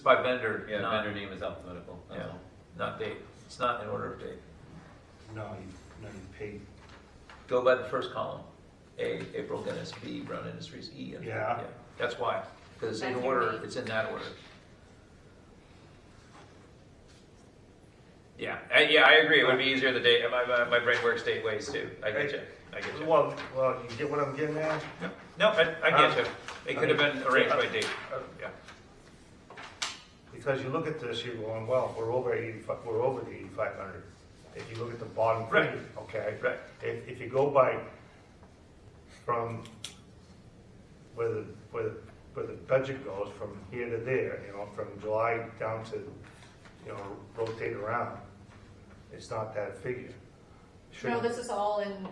by vendor, Yeah, not, vendor name is alphabetical, that's yeah, all. not date. It's not in order of date. No, you paid. Go by the first column. A, April Guinness. B, Brown Industries. E. And Yeah. That's why. Because in That's order, your date. it's in that order. Yeah, I agree. It would be easier the date. My brain works date ways too. I get you. Well, you get what I'm getting at? No, I get you. It could have been arranged by date. Yeah. Because you look at this, you're going, well, we're over the 8,500. If you look at the bottom Right. figure, okay? Right. If you go by from where the budget goes from here to there, you know, from July down to, you know, rotate around. It's not that figure. No, Shouldn't- this is all in,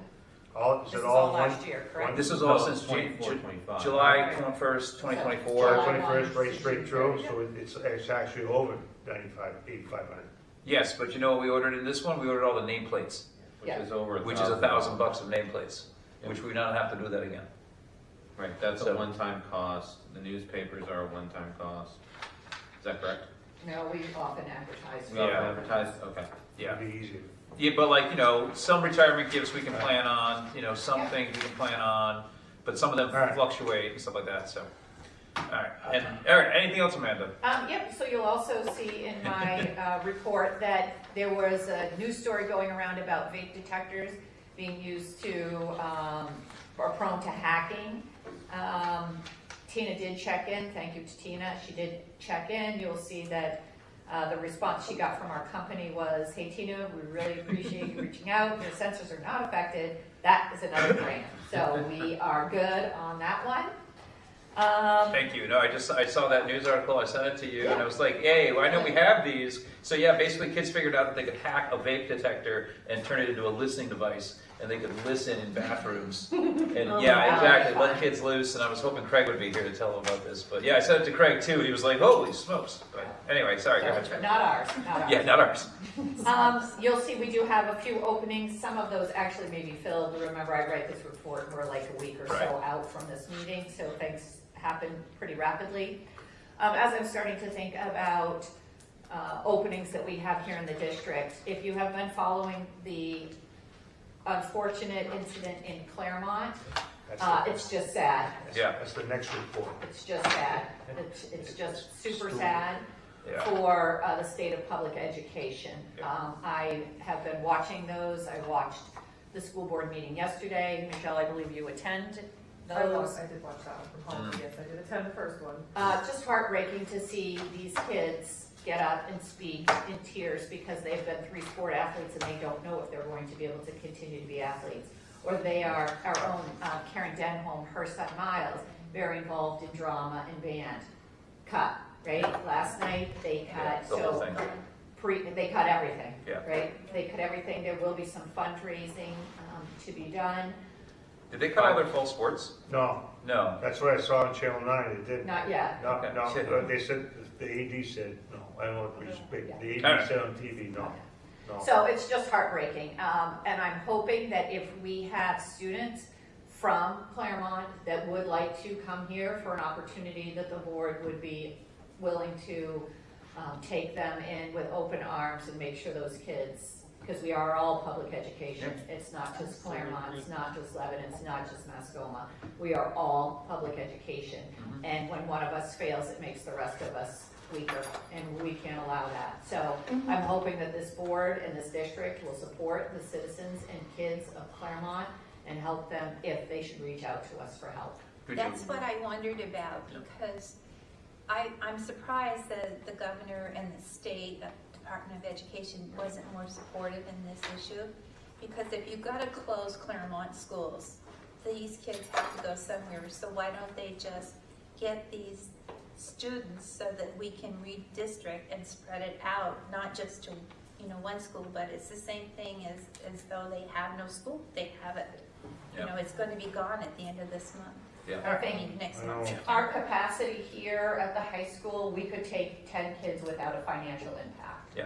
All, is this it is all all one? last year, correct? This is all No, since 24, 25. July 1st, 2024. July. 21st, right straight through, so it's actually over 8,500. Yes, but you know what we ordered in this one? We ordered all the nameplates, Which Yeah. is over which is $1,000 of nameplates, which we now have to do that again. Right, that's So- a one-time cost. The newspapers are a one-time cost. Is that correct? No, we often advertise. We all Yeah. advertise, okay. Yeah. It'd be easier. Yeah, but like, you know, some retirement gifts we can plan on, you know, some Yeah. things we can plan on, but some of them All right. fluctuate and stuff like that, so. All right, and Eric, anything else, Amanda? Yep, so you'll also see in my report that there was a news story going around about vape detectors being used to, or prone to hacking. Tina did check in, thank you to Tina, she did check in. You'll see that the response she got from our company was, hey Tina, we really appreciate you reaching out, your sensors are not affected, that is another brand. So we are good on that one. Thank you. No, I saw that news article, I sent it to you, and I was like, hey, well, I know we have these. So yeah, basically kids figured out that they could hack a vape detector and turn it into a listening device, and they could listen in bathrooms. And Oh yeah, my God. exactly, let kids loose, and I was hoping Craig would be here to tell them about this. But yeah, I sent it to Craig too, and he was like, holy smokes. But anyway, sorry, go ahead. Not ours, not ours. Yeah, not ours. You'll see we do have a few openings. Some of those actually may be filled. Remember, I write this report, we're like a week or Right. so out from this meeting, so things happen pretty rapidly. As I'm starting to think about openings that we have here in the district, if you have been following the unfortunate incident in Claremont, it's just sad. Yeah. That's the next report. It's just sad. It's just super sad Yeah. for the state of public education. Yeah. I have been watching those. I watched the school board meeting yesterday. Michelle, I believe you attend those. I did watch that one from home, yes, I did attend the first one. Just heartbreaking to see these kids get up and speak in tears because they've been 3 sport athletes and they don't know if they're going to be able to continue to be athletes. Or they are, our own Karen Denholm, her son Miles, very involved in drama and band. Cut, right? Last night they cut, The whole so thing. they cut everything, Yeah. right? They cut everything. There will be some fundraising to be done. Did they cut all their fall sports? No, No. that's what I saw on Channel 9, it didn't. Not yet. No, Okay. no, they said, the AD said, no, I don't know if it was big, the Alright. AD said on TV, no, no. So it's just heartbreaking. And I'm hoping that if we have students from Claremont that would like to come here for an opportunity, that the board would be willing to take them in with open arms and make sure those kids, because we are all public education. It's not just Claremont, it's not just Lebanon, it's not just Mascoma. We are all public education. And when one of us fails, it makes the rest of us weaker, and we can't allow that. So I'm hoping that this board and this district will support the citizens and kids of Claremont and help them if they should reach out to us for help. Could you- That's what I wondered about, because I'm surprised that the governor and the state Department of Education wasn't more supportive in this issue. Because if you've got to close Claremont schools, these kids have to go somewhere, so why don't they just get these students so that we can redistrict and spread it out, not just to, one school, but it's the same thing as though they have no school. They have it, Yeah. it's going to be gone at the end of this month. Yeah. Or next I month. know. Our capacity here at the high school, we could take 10 kids without a financial impact. Yeah.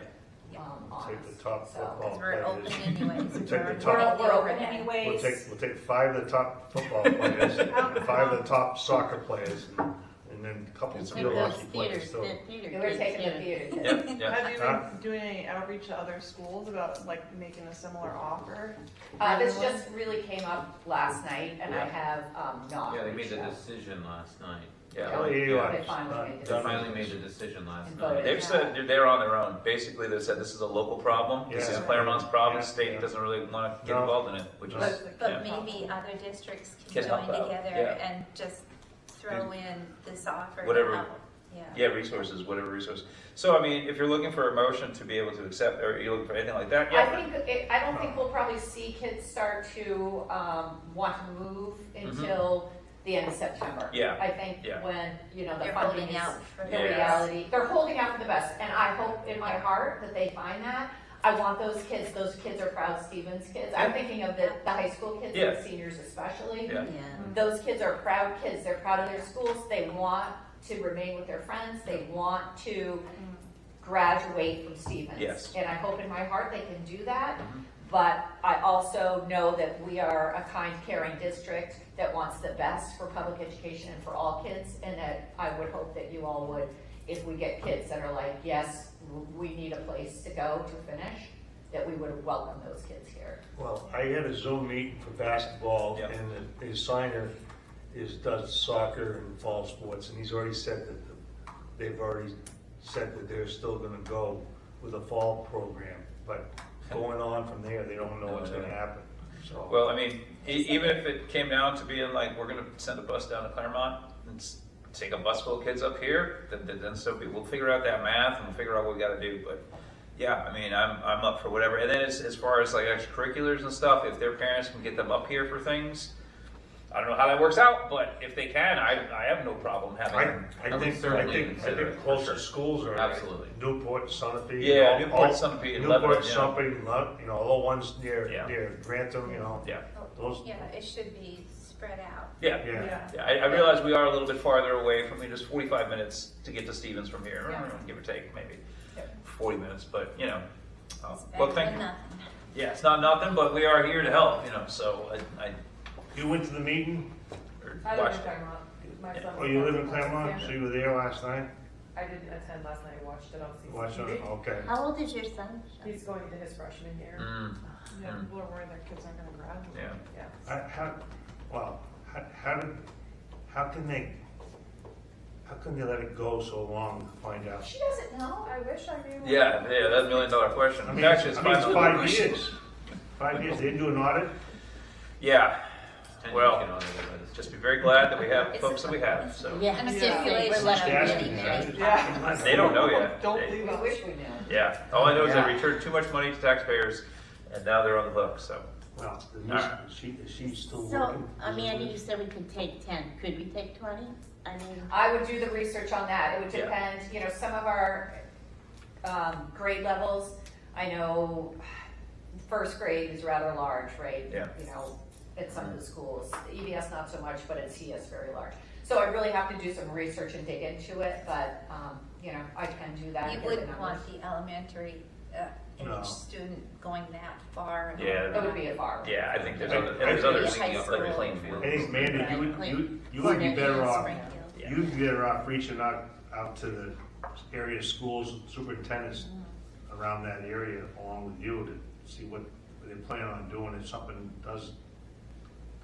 On Take us. the top So- football Because we're open players. anyways. Take the We're, top, we're open anyways. we'll take 5 of the top football players, and 5 of the top soccer players, and then a couple of Like field those hockey players theaters, too. the theater We're kids, taking the yeah. theater kids. Yep, yeah. Have you Huh? been doing any outreach to other schools about like making a similar offer? This just really came up last night, and I Yeah. have not. Yeah, they made reached the out. decision last night. Yeah. Oh, They yeah. finally made They this. finally made the decision last And night. voted. They've said they're on their own. Basically, they said this is a local problem. This is Yeah. Claremont's problem. Yeah. The state Yeah. doesn't really want to get No. involved in it, which No. is, But yeah. maybe other districts Can can help join out, together yeah. and just throw in this offer. to Whatever. help. Yeah. Yeah, resources, whatever resource. So, I mean, if you're looking for a motion to be able to accept, or you're looking for anything like that, yeah. I don't think we'll probably see kids start to want to move until the end of September. Yeah. I think Yeah. when, the They're funding holding is out for the the best. reality. They're holding out for the best, and I hope in my heart that they find that. I want those kids are proud Stevens kids. I'm thinking of the high school kids, Yeah. and seniors especially. Yeah. Those kids are proud kids. They're proud of their schools. They want to remain with their friends. They want to graduate from Stevens. Yes. And I hope in my heart they can do that. Mhm. But I also know that we are a kind, caring district that wants the best for public education and for all kids. And that I would hope that you all would, if we get kids that are like, yes, we need a place to go to finish, that we would welcome those kids here. Well, I had a Zoom meeting for basketball, Yep. and the signer does soccer and fall sports, and he's already said that they've already said that they're still gonna go with a fall program, but going on from there, they don't know what's gonna happen, so. Well, I mean, even if it came down to being like, we're gonna send a bus down to Claremont and take a bus full of kids up here, then so we'll figure out that math and we'll figure out what we gotta do, but yeah, I mean, I'm up for whatever. And then as far as like extracurriculars and stuff, if their parents can get them up here for things, I don't know how that works out, but if they can, I have no problem having them. I would think certainly consider it, close for to sure. schools are. Absolutely. Newport, Sunapee. Yeah, all- Newport, all- Sunapee, and Newport, Lebanon, yeah. Sunapee, all the ones near Yeah. Grantham, Yeah, those, Yeah, it should be spread out. yeah. yeah. Yeah, I realize we are a little bit farther away from, just 45 minutes to get to Stevens from here, give or take, maybe 40 minutes, but, It's well, better thank than you. nothing. Yeah, it's not nothing, but we are here to help, so I You went to the meeting? I live watched in it. Claremont. My Yeah. son Oh, was you live born in Claremont, Yeah. so you were there last night? I didn't attend last night, I watched it on Watch it, CCTV. okay. How old is your son? He's going into his freshman year. Yeah, people are worried their kids aren't gonna graduate. Yeah. Yeah. How can they let it go so long to find out? She doesn't know. I wish I knew. Yeah, that's $1 million question. I mean, Actually, it's it's $5 million 5 question. years. 5 years, they didn't do an audit? Yeah, And Well, you can only live as- just be very glad that we have folks that we have, so. Yeah. And a Yeah. stipulation We're lucky. of Just really asking, many. Yeah. They don't know yet. Don't They- leave We us. wish we knew. Yeah, all I know is they returned too much money to taxpayers, and now they're on the hook, so. Well, is she still So, working? Amanda, you said we could take 10. Could we take 20? I mean, I would do the research on that. It would Yeah. depend, some of our grade levels, I know first grade is rather large, right? Yeah. At some of the schools. EBS not so much, but at CS very large. So I really have to do some research and dig into it, but, I can do that. You and get the wouldn't want numbers. the elementary No. age student going that far. Yeah. It would be a bar. Yeah, I think there's I- other, I there's think others. high Making up every school. playing field. I think, Amanda, you would be better off, you'd be better off reaching out to the area schools, superintendents around that area along with you to see what they plan on doing if something does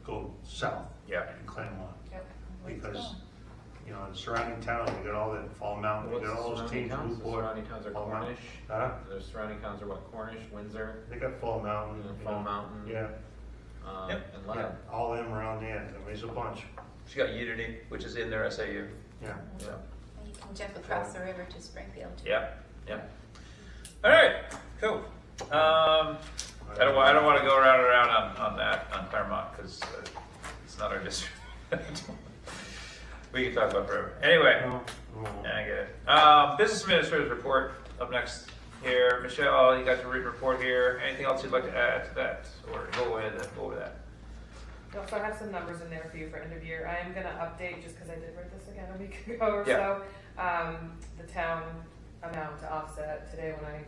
go south Yeah. in Claremont. Yep. Because, the surrounding towns, you got all that Fall Mountain, you What's got all the those surrounding teams, towns? The Newport. surrounding towns are Fall Mountain. Cornish. Huh? The surrounding towns are what? Cornish, Windsor, They got Fall Mountain. Fall Mountain. Yeah, Yep. and yeah, Lebanon. all them around there, I mean, there's a bunch, She got Unity, which is in their SAU, yeah. so, You can jump across the river to Springfield. too. yeah. All right, cool. I don't want to go around on that, on Claremont, because it's not our district. We can talk about forever. Anyway, yeah, I get it. Business administrator's report up next here. Michelle, you got your written report here. Anything else you'd like to add to that, or go over that? No, so I have some numbers in there for you for end of year. I am gonna update, just because I did write this again a week ago or Yeah. so, the town amount to offset. Today when I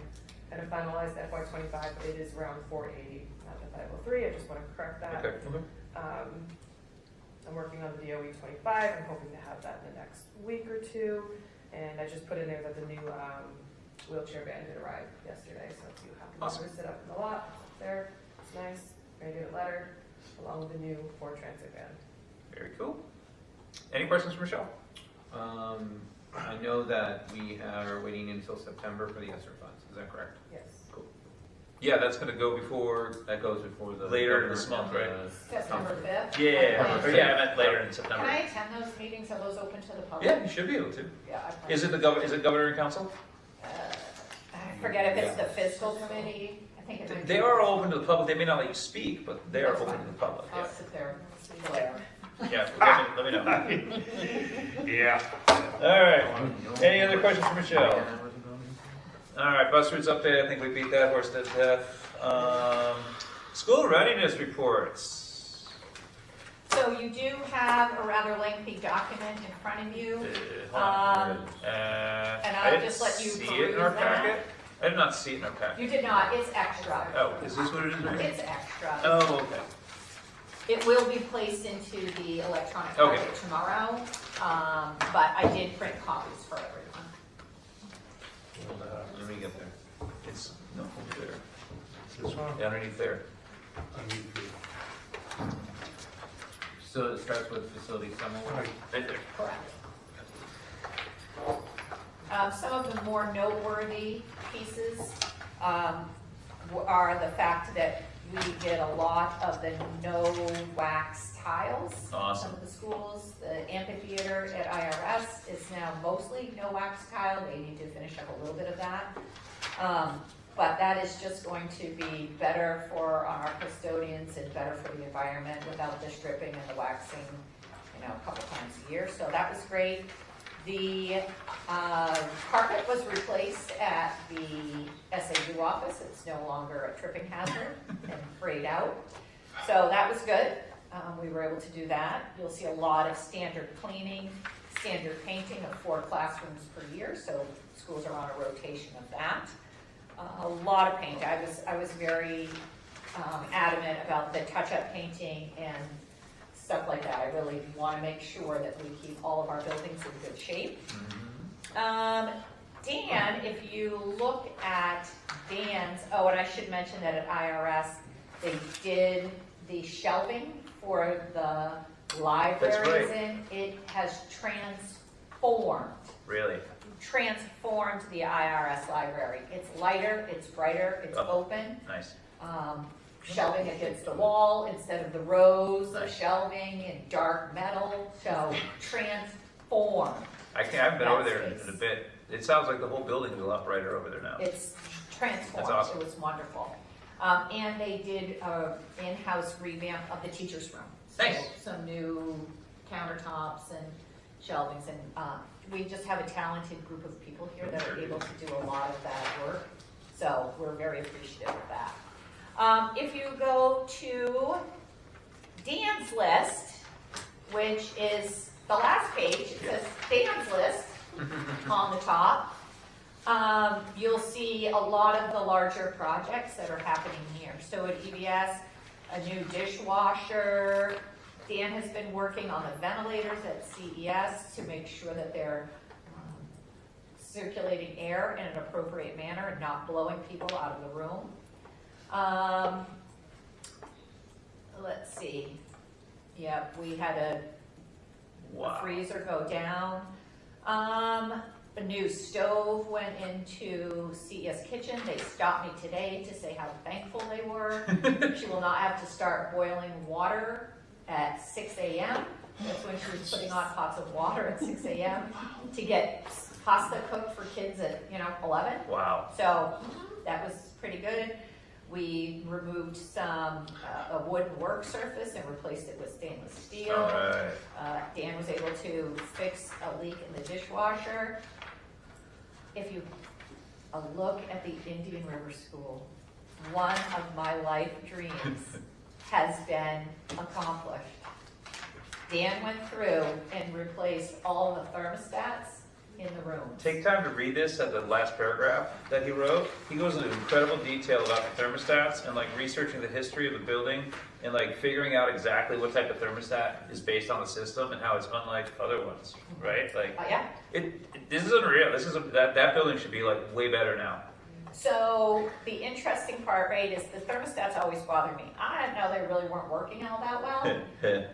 kind of finalized FY25, it is around 480, not the 503. I just want to correct that. Okay. I'm working on the DOE 25. I'm hoping to have that in the next week or two. And I just put in there that the new wheelchair van did arrive yesterday. So if you happen Awesome. to sit up in the lot, it's up there. It's nice. Ready to get it lettered, along with the new Ford Transit van. Very cool. Any questions for Michelle? I know that we are waiting until September for the ESSER funds. Is that correct? Yes. Yeah, that's going to go before. That goes before the Later this governor month, and the September council. 5th. Yeah, or yeah, I meant later in Can September. I attend those meetings? Are those open to the public? Yeah, you should be able to. Yeah. I plan Is it Is it governor and council? I forget if it's the fiscal committee. I think it might They be. are open to the public. They may not let you speak, but they are open to the public. I'll Yeah. sit there. See you later. Yeah, let me know. Yeah. All right, any other questions for Michelle? All right, bus routes update, I think we beat that horse to death. School readiness reports. So you do have a rather lengthy document in front of you. And I I'll didn't just let you see it in our peruse that. packet. I did not see it in our packet. You did not, it's extra. Oh, is this what it is right here? It's extra. Oh, okay. It will be placed into the electronic Okay. packet tomorrow, but I did print copies for everyone. Let me get there. It's, no, over there. This one? Yeah, underneath there. So it starts with facility summary. Right. Right there. Correct. Some of the more noteworthy pieces are the fact that we get a lot of the no wax tiles. Awesome. Some of the schools, the amphitheater at IRS is now mostly no wax tile. They need to finish up a little bit of that. But that is just going to be better for our custodians and better for the environment without the stripping and the waxing, a couple times a year. So that was great. The carpet was replaced at the SAU office. It's no longer a tripping hazard and frayed out. So that was good. We were able to do that. You'll see a lot of standard cleaning, standard painting of 4 classrooms per year. So schools are on a rotation of that. A lot of paint. I was very adamant about the touch-up painting and stuff like that. I really want to make sure that we keep all of our buildings in good shape. Dan, if you look at Dan's, oh, and I should mention that at IRS, they did the shelving for the libraries in. It has transformed. Really? Transformed the IRS library. It's lighter, it's brighter, it's open. Nice. Shelving against the wall instead of the rows of Nice. shelving and dark metal. So transformed. I haven't been over there That in space. a bit. It sounds like the whole building is a lot brighter over there now. It's transformed. That's awesome. It was wonderful. And they did an in-house revamp of the teacher's room. So Nice. some new countertops and shelvings, and we just have a talented group of people here that are able to do a lot of that work. So we're very appreciative of that. If you go to Dan's list, which is the last page, it says Dan's list on the top. You'll see a lot of the larger projects that are happening here. So at EBS, a new dishwasher. Dan has been working on the ventilators at CES to make sure that they're circulating air in an appropriate manner and not blowing people out of the room. Let's see. Yeah, we had a Wow. freezer go down. A new stove went into CES Kitchen. They stopped me today to say how thankful they were. She will not have to start boiling water at 6 a.m. That's when she was putting on pots of water at 6 a.m. to get pasta cooked for kids at 11. Wow. So that was pretty good. We removed a wooden work surface and replaced it with stainless steel. All right. Dan was able to fix a leak in the dishwasher. If you look at the Indian River School, one of my life dreams has been accomplished. Dan went through and replaced all the thermostats in the room. Take time to read this at the last paragraph that he wrote. He goes into incredible detail about the thermostats and like researching the history of the building and like figuring out exactly what type of thermostat is based on the system and how it's unlike other ones, right? Like Yeah. this is unreal. This is that building should be like way better now. So the interesting part, right, is the thermostats always bother me. I didn't know they really weren't working all that well,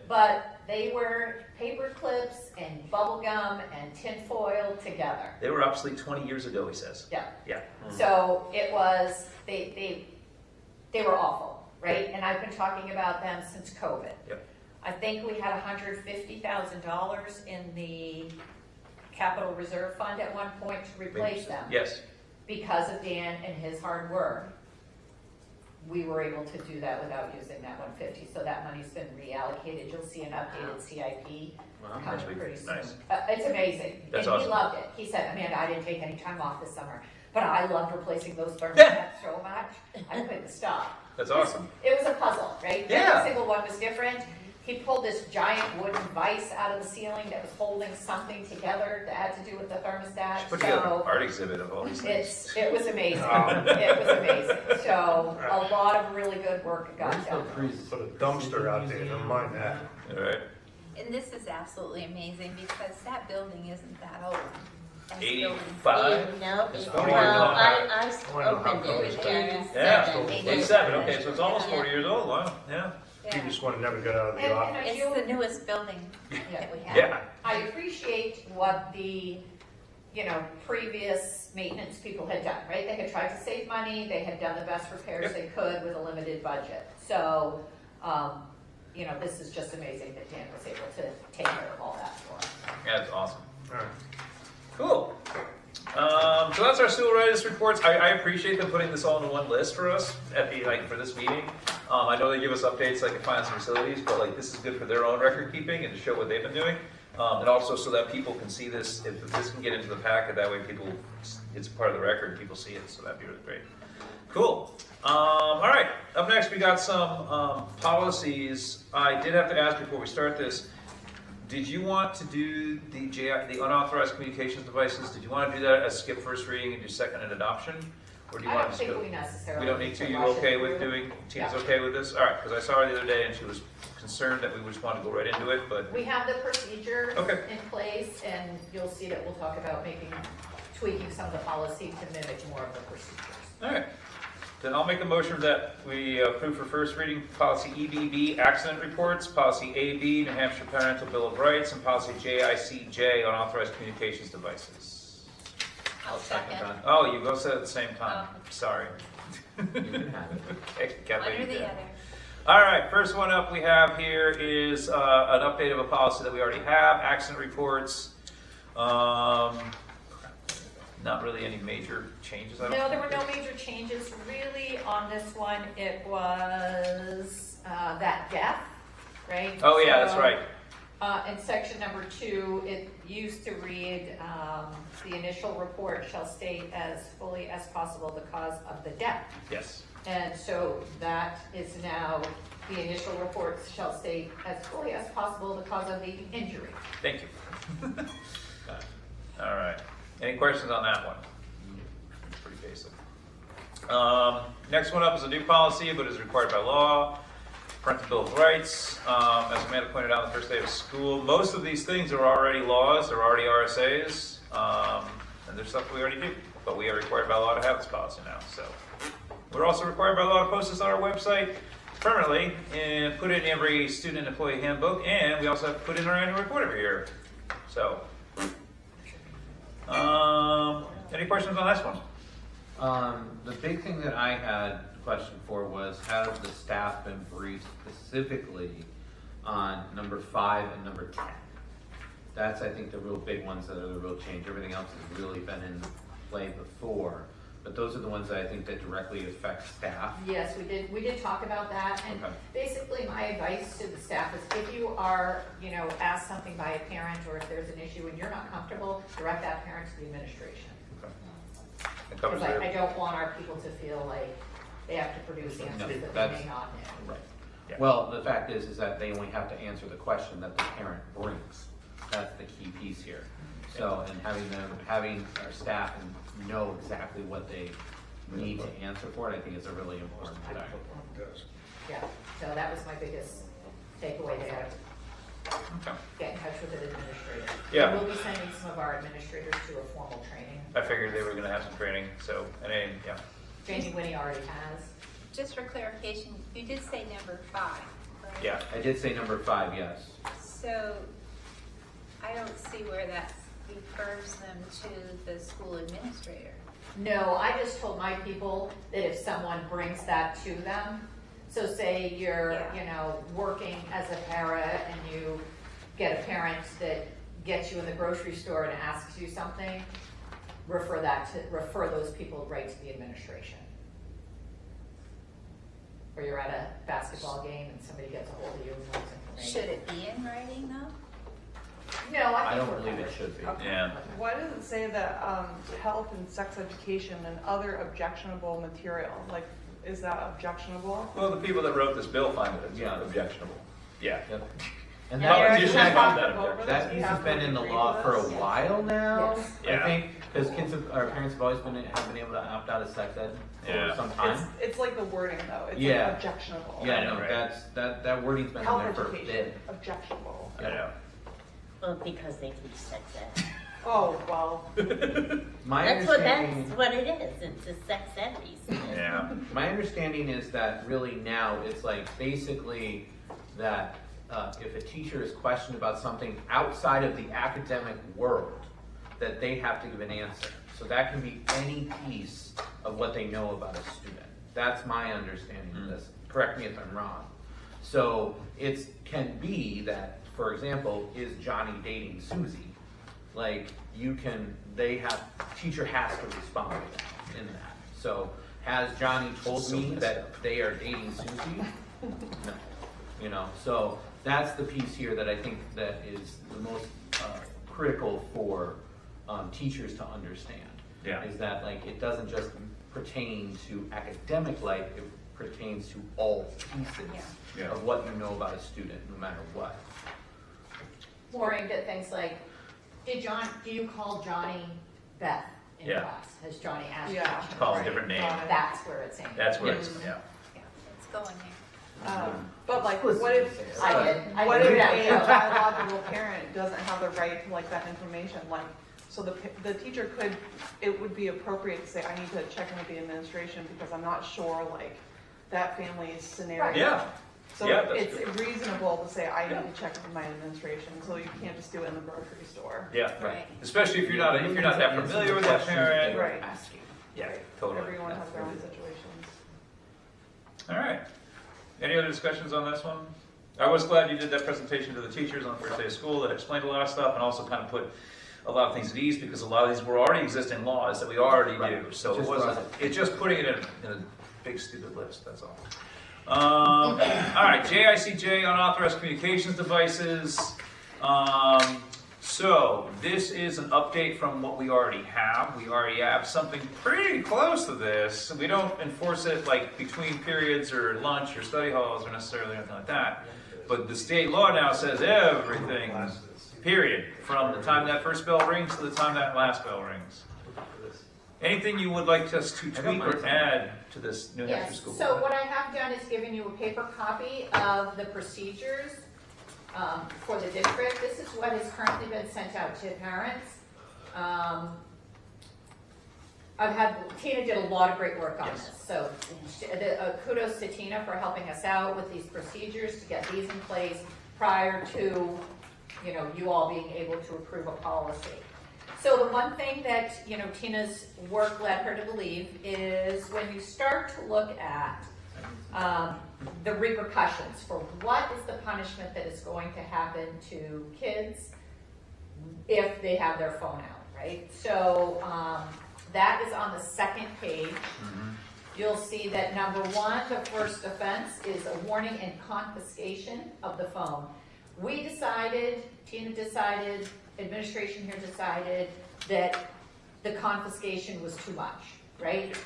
but they were paper clips and bubble gum and tin foil together. They were obsolete 20 years ago, he says. Yeah. Yeah. So it was, they were awful, right? And I've been talking about them since COVID. Yep. I think we had $150,000 in the capital reserve fund at one point to replace them. Yes. Because of Dan and his hard work. we were able to do that without using that 150, so that money's been reallocated. You'll see an updated CIP Wow. coming Nice. pretty soon. Nice. It's amazing. That's And awesome. he loved it. He said, Amanda, I didn't take any time off this summer, but I loved replacing those thermostats so much, I couldn't stop. That's awesome. It was a puzzle, right? Yeah. Every single one was different. He pulled this giant wooden vise out of the ceiling that was holding something together that had to do with the thermostat. Put together an So art exhibit of all these things. it was amazing. It was amazing. So a lot of really good work got Where's the done. Put a dumpster out there, don't mind that. All right. And this is absolutely amazing because that building isn't that old. That building- 85? No, It's well, 40 years old. I opened how it close in Yeah. 87. 87, okay, so it's almost 40 years old, wow, yeah. He Yeah. just wanna never get out of the And office. I It's do- the newest building that we have. Yeah. I appreciate what the, previous maintenance people had done, right? They had tried to save money, they had done the best repairs Yep. they could with a limited budget. So, this is just amazing that Dan was able to take care of all that for us. Yeah, that's awesome. All right. Cool. So that's our civil rights reports. I appreciate them putting this all in one list for us for this meeting. I know they give us updates like at finance and facilities, but this is good for their own record keeping and to show what they've been doing. And also so that people can see this, if this can get into the packet, that way it's part of the record and people see it, so that'd be really great. Cool. All right, up next we got some policies. I did have to ask before we start this, did you want to do the unauthorized communications devices? Did you want to do that as skip first reading and do second and adoption? Or do you I want don't to just think go? we necessarily. We don't need to, you rush it okay with through. doing, Tina's Yeah. okay with this? All right, because I saw her the other day and she was concerned that we just wanted to go right into it, but, We have the procedure Okay. in place, and you'll see that we'll talk about tweaking some of the policy to mimic more of the procedures. all right. Then I'll make a motion that we approve for first reading policy EBB, accident reports, policy AB, New Hampshire Parental Bill of Rights, and policy JICJ, unauthorized communications devices. I'll second. Oh, you both said it at the same time. Oh. Sorry. You can have it. Okay, Kathleen, One or the yeah. other. All right, first one up we have here is an update of a policy that we already have, accident reports. Not really any major changes, I don't No, there were no major changes really on this one. It was that death, right? Oh, yeah, that's So, right. In section number 2, it used to read, the initial report shall state as fully as possible the cause of the death. Yes. And so that is now, the initial report shall state as fully as possible the cause of the injury. Thank you. Got it. All right. Any questions on that one? It's pretty basic. Next one up is a new policy, but is required by law. Parental Bill of Rights. As Amanda pointed out on the first day of school, most of these things are already laws, they're already RSAs, and there's stuff we already do. But we are required by law to have this policy now. So we're also required by law to post this on our website permanently and put it in every student and employee handbook, and we also have to put in our annual report every year. So, any questions on this one? The big thing that I had a question for was, has the staff been briefed specifically on number 5 and number 10? That's, I think, the real big ones that are the real change. Everything else has really been in play before. But those are the ones that I think that directly affect staff. Yes, we did talk about that, and Okay. basically my advice to the staff is if you are, asked something by a parent, or if there's an issue and you're not comfortable, direct that parent to the administration. It covers Because I it. don't want our people to feel like they have to produce answers that they that's- may not know. Right. Yeah. Well, the fact is that they only have to answer the question that the parent brings. That's the key piece here. So, and having our staff know exactly what they need to answer for it, I think is a really important thing. Does. Yeah, so that was my biggest takeaway there. Okay. Get in touch with an administrator. Yeah. We'll be sending some of our administrators to a formal training. I figured they were going to have some training, so, yeah. Jamie Winnie already has. Just for clarification, you did say number 5, right? Yeah. I did say number 5, yes. So I don't see where that refers them to the school administrator. No, I just told my people that if someone brings that to them, so say you're, Yeah. working as a para and you get a parent that gets you in the grocery store and asks you something, refer those people right to the administration. where you're at a basketball game and somebody gets a hold of you and wants information. Should it be in writing though? No, I I think don't we're believe it covered. should be. Yeah. Why does it say that health and sex education and other objectionable material? Like, is that objectionable? Well, the people that wrote this bill find it Yeah. objectionable. Yeah. Yep. And Yeah, that, you piece should has find been- that objection. that piece has been in the law for a while now, Yes. Yeah. I think, because our parents have always been able to opt out of sex ed Yeah. for some time. It's like the wording though. It's Yeah. like objectionable. Yeah, no, Right. that wording's been in Health there for a education, bit. objectionable. I know. Well, because they teach sex ed. Oh, well, My That's understanding. what it is. It's a sex ed reason. Yeah. My understanding is that really now it's like basically that if a teacher is questioned about something outside of the academic world, that they have to give an answer. So that can be any piece of what they know about a student. That's my understanding of this. Correct me if I'm wrong. So it can be that, for example, is Johnny dating Susie? Like teacher has to respond to that in that. So has Johnny told me that they are dating Susie? No. You know, so that's the piece here that I think that is the most critical for teachers to understand. Yeah. Is that like it doesn't just pertain to academic life, it pertains to all pieces Yeah. of what you know about a student, no matter what. More aimed at things like, do you call Johnny Beth in Yeah. class? Has Johnny asked Yeah. questions? Call a Right. different name. That's where it's aimed. That's where it's, yeah. Yeah, it's going there. but like, what if, I did. I what did if that, a Joe. biological parent doesn't have the right to like that information? Like, so the teacher could, it would be appropriate to say, I need to check in with the administration because I'm not sure like that family's scenario. Yeah. So Yeah, that's it's good. reasonable to say, I need to check with my administration, so you can't just do it in the grocery store. Yeah. Right. Especially if you're not that familiar with that parent. Right. Asking. Yeah, totally. Everyone has That's their own very good. situations. All right. Any other discussions on this one? I was glad you did that presentation to the teachers on the first day of school that explained a lot of stuff and also kind of put a lot of things at ease because a lot of these were already existing laws that we already Right. knew. So it Just wasn't, wasn't- it's just putting it in a big stupid list, that's all. All right, JICJ, unauthorized communications devices. So this is an update from what we already have. We already have something pretty close to this. We don't enforce it like between periods or lunch or study halls or necessarily anything like that. But the state law now says everything, period, from the time that first bell rings to the time that last bell rings. Anything you would like us to tweak or add to this New Hampshire Yes, school? so what I have done is given you a paper copy of the procedures for the district. This is what has currently been sent out to parents. Tina did a lot of great work on Yes. this, so kudos to Tina for helping us out with these procedures to get these in place prior to, you all being able to approve a policy. So the one thing that, Tina's work led her to believe is when you start to look at the repercussions for what is the punishment that is going to happen to kids if they have their phone out, right? So that is on the second page. You'll see that number one, the first offense is a warning and confiscation of the phone. We decided, Tina decided, administration here decided that the confiscation was too much, right?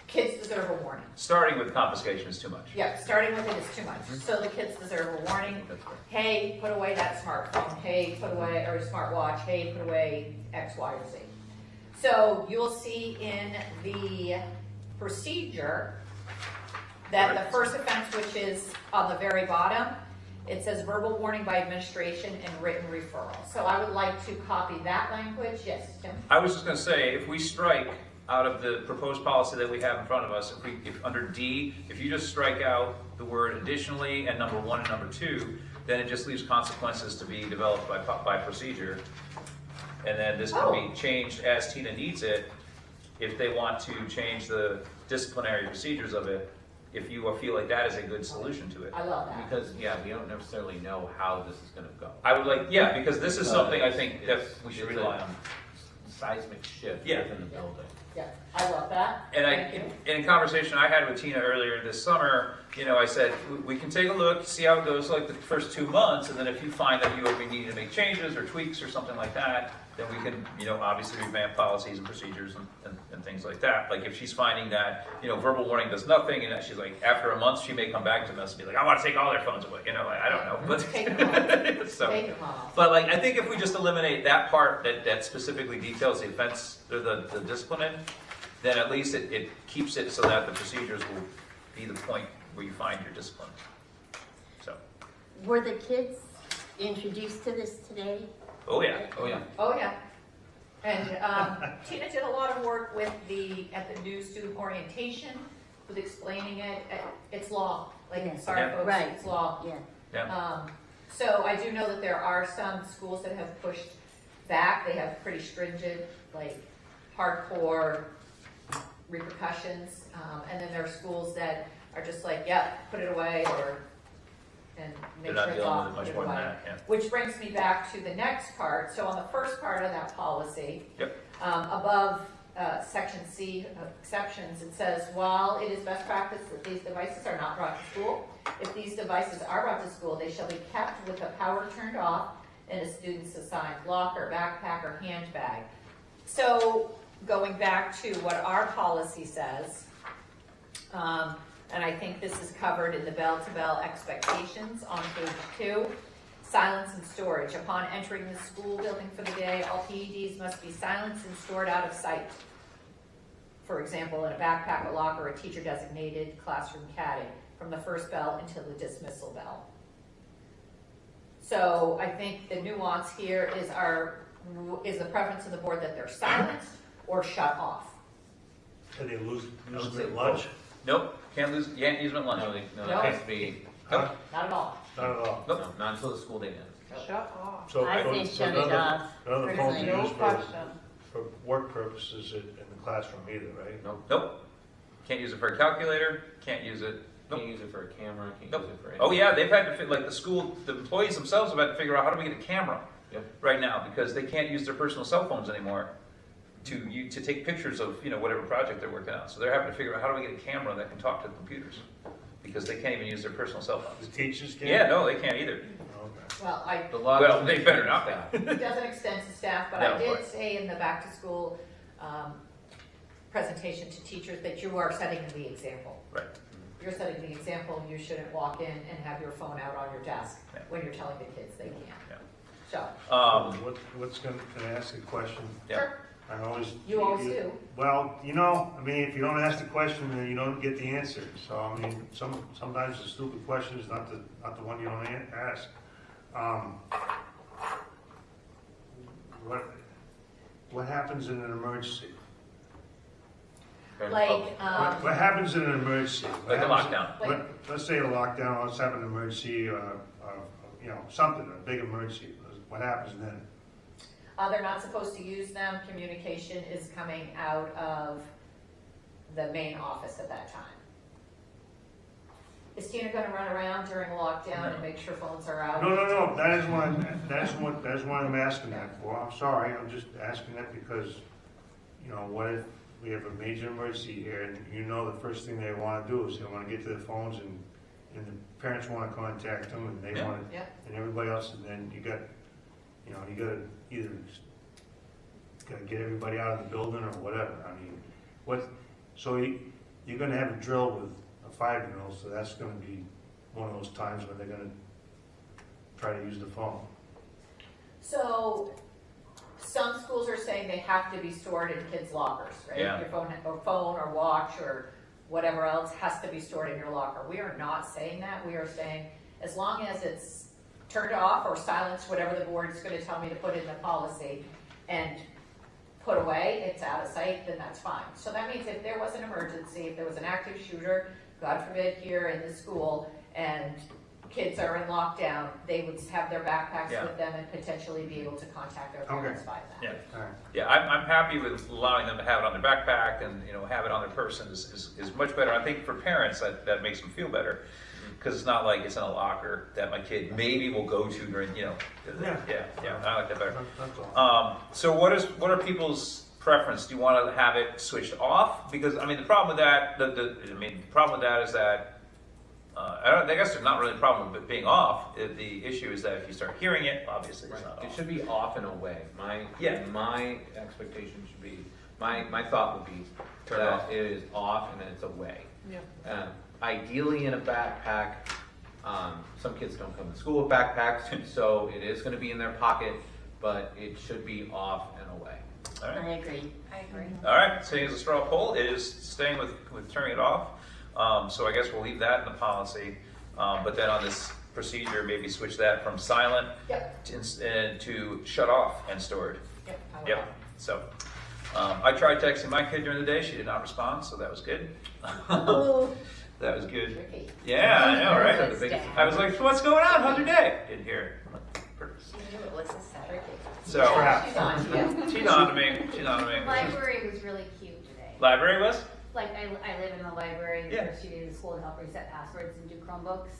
Kids deserve a warning. Starting with confiscation is too much. Yeah, starting with it is too much. So the kids deserve a warning. That's right. Hey, put away that smartphone. Hey, put away, or smartwatch. Hey, put away X, Y, or Z. So you'll see in the procedure that the first offense, which is on the very bottom, it says verbal warning by administration and written referral. So I would like to copy that language. Yes, Tim? I was just going to say, if we strike out of the proposed policy that we have in front of us, if under D, if you just strike out the word additionally and number 1 and number 2, then it just leaves consequences to be developed by procedure. And then this can be changed as Tina needs it if they want to change the disciplinary procedures of it, if you feel like that is a good solution to it. I love that. Because, we don't necessarily know how this is gonna go. I would like, because this is something I think that we should It's rely on. seismic shift Yeah. within the building. Yeah, I love that. And Thank you. in a conversation I had with Tina earlier this summer, I said, we can take a look, see how it goes like the first 2 months, and then if you find that you would need to make changes or tweaks or something like that, then we can, obviously revamp policies and procedures and things like that. Like if she's finding that, verbal warning does nothing, and that she's like, after a month, she may come back to us and be like, I want to take all their phones away, I don't know. But Take them off. so, Take them off. but like, I think if we just eliminate that part that specifically details the offense or the discipline, then at least it keeps it so that the procedures will be the point where you find your discipline. So, Were the kids introduced to this today? oh yeah. Oh, yeah. Oh, yeah. And Tina did a lot of work at the new student orientation, with explaining it. It's law, like, Yeah. sorry Yeah. folks, Right. it's law. Yeah. Yeah. So I do know that there are some schools that have pushed back. They have pretty stringent, like, hardcore repercussions. And then there are schools that are just like, yep, put it away, and make They're not sure it's dealing off, with it put much it more than away. that, yeah. Which brings me back to the next part. So on the first part of that policy, Yep. above section C of exceptions, it says, while it is best practice that these devices are not brought to school, if these devices are brought to school, they shall be kept with the power turned off in a student's assigned locker, backpack, or handbag. So going back to what our policy says, and I think this is covered in the bell-to-bell expectations on page 2. Silence and storage. Upon entering the school building for the day, all PEDs must be silenced and stored out of sight. For example, in a backpack, a locker, a teacher-designated classroom caddy, from the first bell until the dismissal bell. So I think the nuance here is the preference of the board that they're silenced or shut off. Can they lose I would them say at lunch? Nope. Can't use them at lunch. No, No. it has to be, Huh? Not at all. Not at all. Nope. no, not until the school day ends. Shut off. So, I say so shut none it of off. none of the phones are personally. used No question. for work purposes in the classroom either, right? Nope. Can't use it for a calculator. Can't use it. Can't Nope. use it for a camera, can't Nope. use it for anything. Oh yeah, they've had to like the employees themselves have had to figure out how do we get a camera Yep. right now because they can't use their personal cell phones anymore to take pictures of whatever project they're working on. So they're having to figure out how do we get a camera that can talk to the computers because they can't even use their personal cell The phones. teachers can? Yeah, no, they can't either. Okay. Well, The law Well, doesn't they extend better to not. staff. it doesn't extend to staff, but No, I did but- say in the back to school presentation to teachers that you are setting the example. Right. You're setting the example, you shouldn't walk in and have your phone out on your desk Yeah. when you're telling the kids they can't. Yeah. So, Can I ask a question? Yeah. sure, I always. you always do. Well, if you don't ask the question, then you don't get the answer. So, I mean, sometimes the stupid question is not the one you don't ask. What happens in an emergency? Like, What happens in an emergency? What Like a happens- lockdown. Let's say a lockdown, let's have an emergency, something, a big emergency. What happens then? they're not supposed to use them, communication is coming out of the main office at that time. Is Tina gonna run around during lockdown and make sure phones are out? No, that's what I'm asking that for. I'm sorry, I'm just asking that because, what if we have a major emergency here and the first thing they wanna do is they wanna get to their phones and the parents wanna contact them and they Yeah. wanna, Yeah. and everybody else, and then you gotta either gotta get everybody out of the building or whatever. I mean, you're gonna have a drill with a 5-year-old, so that's gonna be one of those times when they're gonna try to use the phone. So, some schools are saying they have to be stored in kids' lockers, right? Yeah. Your phone or watch or whatever else has to be stored in your locker. We are not saying that. We are saying as long as it's turned off or silenced, whatever the board is going to tell me to put in the policy, and put away, it's out of sight, then that's fine. So that means if there was an emergency, if there was an active shooter, God forbid, here in the school, and kids are in lockdown, they would have their backpacks Yeah. with them and potentially be able to contact their parents by that. Yeah. All right. Yeah, I'm happy with allowing them to have it on their backpack and have it on their person is much better. I think for parents that makes them feel better because it's not like it's in a locker that my kid maybe will go to during, Yeah. I like that better. That's all. So what are people's preference? Do you want to have it switched off? Because I mean, the problem with that, the problem with that is that I guess there's not really a problem with it being off. The issue is that if you start hearing it, obviously it's not It off. should be off and away. My expectation should be, my thought would be Turn it that off. it is off and then it's away. Yeah. Ideally in a backpack. Some kids don't come to school with backpacks, so it is going to be in their pocket, but it should be off and away. All right. I agree. I agree. All right, sitting as a straw poll, it is staying with turning it off. So I guess we'll leave that in the policy. But then on this procedure, maybe switch that from silent to shut off and stored. Yep. So I tried texting my kid during the day. She did not respond, so that was good. That was good. Tricky. Yeah, I know, right? That's bad. I was like, what's going on? How's your day? Didn't hear it. I'm like, "Perfect." She knew it was a Saturday. So Crap. She's on, yeah. she's on to me. She's on to me. Library was really cute today. Library was? Like, I live in the library, the Yeah. first few days of school to help reset passwords and do Chromebooks,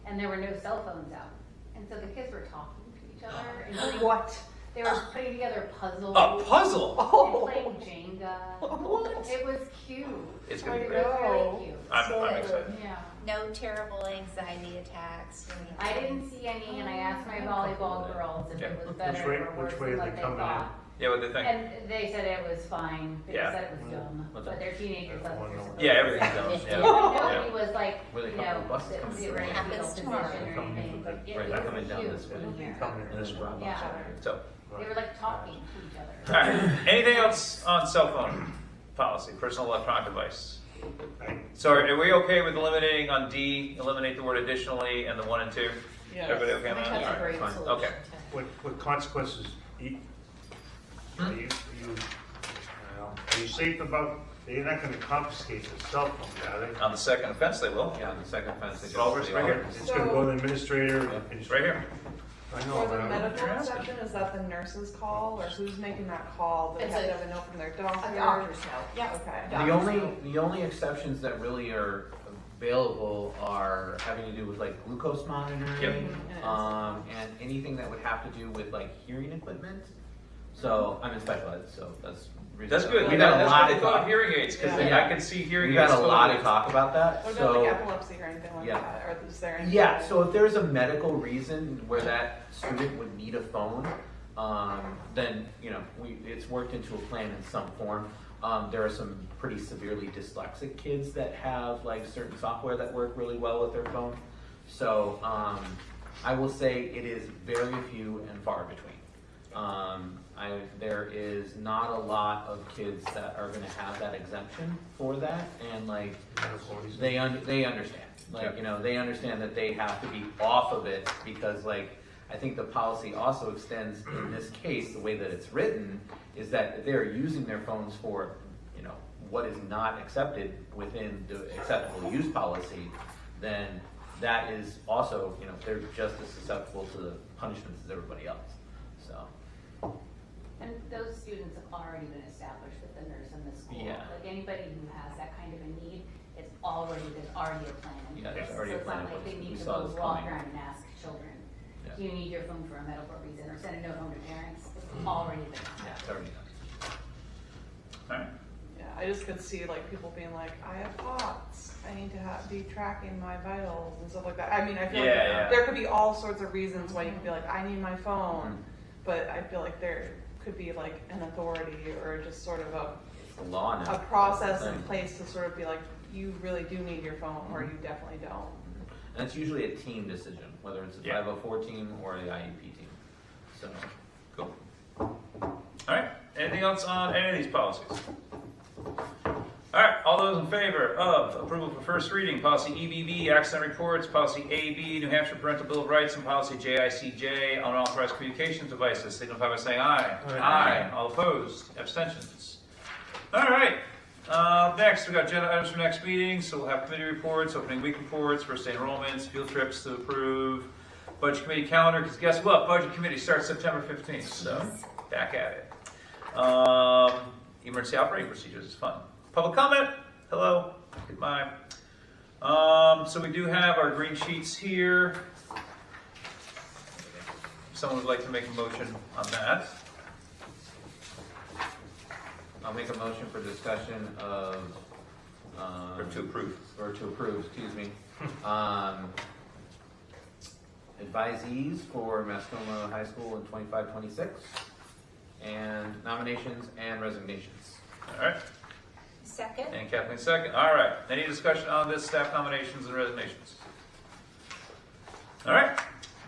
and there were no cell phones out. And so the kids were talking to each other and doing, What? they were putting together puzzles. A puzzle. And playing Jenga. What? It was cute. It's gonna be It great. was really cute. I'm excited. Yeah. No terrible anxiety attacks or anything. I didn't see any, and I asked my volleyball girls if Yeah. it was better Which way- or worse which way than are what they they coming thought. Yeah, what do they think? And they said it was fine. They Yeah. said it was dumb, What's but that? they're teenagers. That's what they're supposed Yeah, to everything's say. dumb. Yeah. Yeah. Nobody Yeah. was like, Where they you come know, from, buses the coming zero from. fetal Happens position tomorrow. or anything. Like, it Right, they're coming was down cute. this way. Coming in this way. Yeah. So, They were like talking to each other. all right. Anything else on cell phone policy, personal electronic device? So are we okay with eliminating on D, eliminate the word additionally and the 1 and 2? Yes. Everybody okay I on think that? that's a All right, great fine. solution. Okay. What consequences, are you safe about, they're not gonna confiscate the cell phone, are they? On the second offense, they will. Yeah, on the second fence. it All goes right to the here. office. It's gonna go to the administrator. It's right here. I know, For the but medical You're asking. exception, is that the nurse's call, or who's making that call? Do they It's have to a- have a note from their doctor? A doctor's note, yeah. Okay. The only exceptions that really are available are having to do with like glucose monitoring, and anything that would have to do with like hearing equipment. So I'm in special ed, so that's. That's good. We've had a lot They of thought talk. hearing aids, because Yeah. I can see hearing We've aids. had a lot of totally. talk about that. What about So like epilepsy or anything like Yeah. that, or is there any? yeah, so if there's a medical reason where that student would need a phone, then it's worked into a plan in some form. There are some pretty severely dyslexic kids that have like certain software that work really well with their phone. So I will say it is very few and far between. There is not a lot of kids that are going to have that exemption for that, and like they understand, like they understand that they have to be off of it because like I think the policy also extends in this case the way that it's written is that if they're using their phones for what is not accepted within the acceptable use policy, then that is also they're just as susceptible to the punishments as everybody else. So. And those students have already been established with the nurse in the school. Yeah. Like anybody who has that kind of a need, there's already a plan in Yeah, place. there's already a So it's plan in not like place. they We need to saw go this walk coming. around and ask children, Yeah. do you need your phone for a medical reason, or send a note home to parents? It's already been done. Yeah, it's already done. All right. Yeah, I just could see like people being like, I have thoughts, I need to be tracking my vitals and stuff like that. I mean, I feel Yeah, like yeah. there could be all sorts of reasons why you could be like, I need my phone, Mhm. but I feel like there could be like an authority or just sort of It's the law now. a process in Thing. place to sort of be like, you really do need your phone or you definitely don't. And it's usually a team decision, whether it's a Yeah. 504 team or the IEP team. So, Cool. All right. Anything else on any of these policies? All right. All those in favor of approval for first reading, policy EBB, accident reports, policy AB, New Hampshire Parental Bill of Rights, and policy JICJ, unauthorized communications devices, signify by saying aye. Aye. All opposed? Abstentions? All right. Next, we got agenda items for next meeting. So we'll have committee reports, opening week reports, first day enrollments, field trips to approve, budget committee calendar, because guess what? Budget committee starts September 15th, so back at it. Emergency operating procedures is fun. Public comment, hello, goodbye. So we do have our green sheets here. Someone would like to make a motion on that. I'll make a motion for discussion of, Or to approve. or to approve, excuse me. Advisees for Mascoma High School in 25-26, and nominations and resignations. All right, Second? and Kathleen second. All right, any discussion on this, staff nominations and resignations? All right,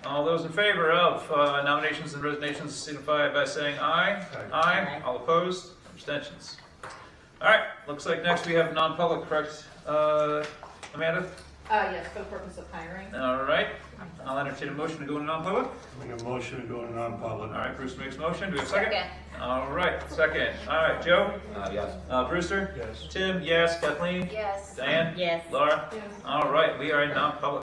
all those in favor of nominations and resignations signify by saying aye. Aye. All opposed? Abstentions? All right, looks like next we have non-public, correct, Amanda? Yes, for the purpose of hiring. All right, I'll entertain a motion to go into non-public. Make a motion to go to non-public. All right, Bruce makes a motion. Do we have a second? Second. All right, second. All right, Joe? Yes. Brewster? Yes. Tim, yes. Kathleen? Yes. Diane? Yes. Laura? Yes. All right, we are in non-public.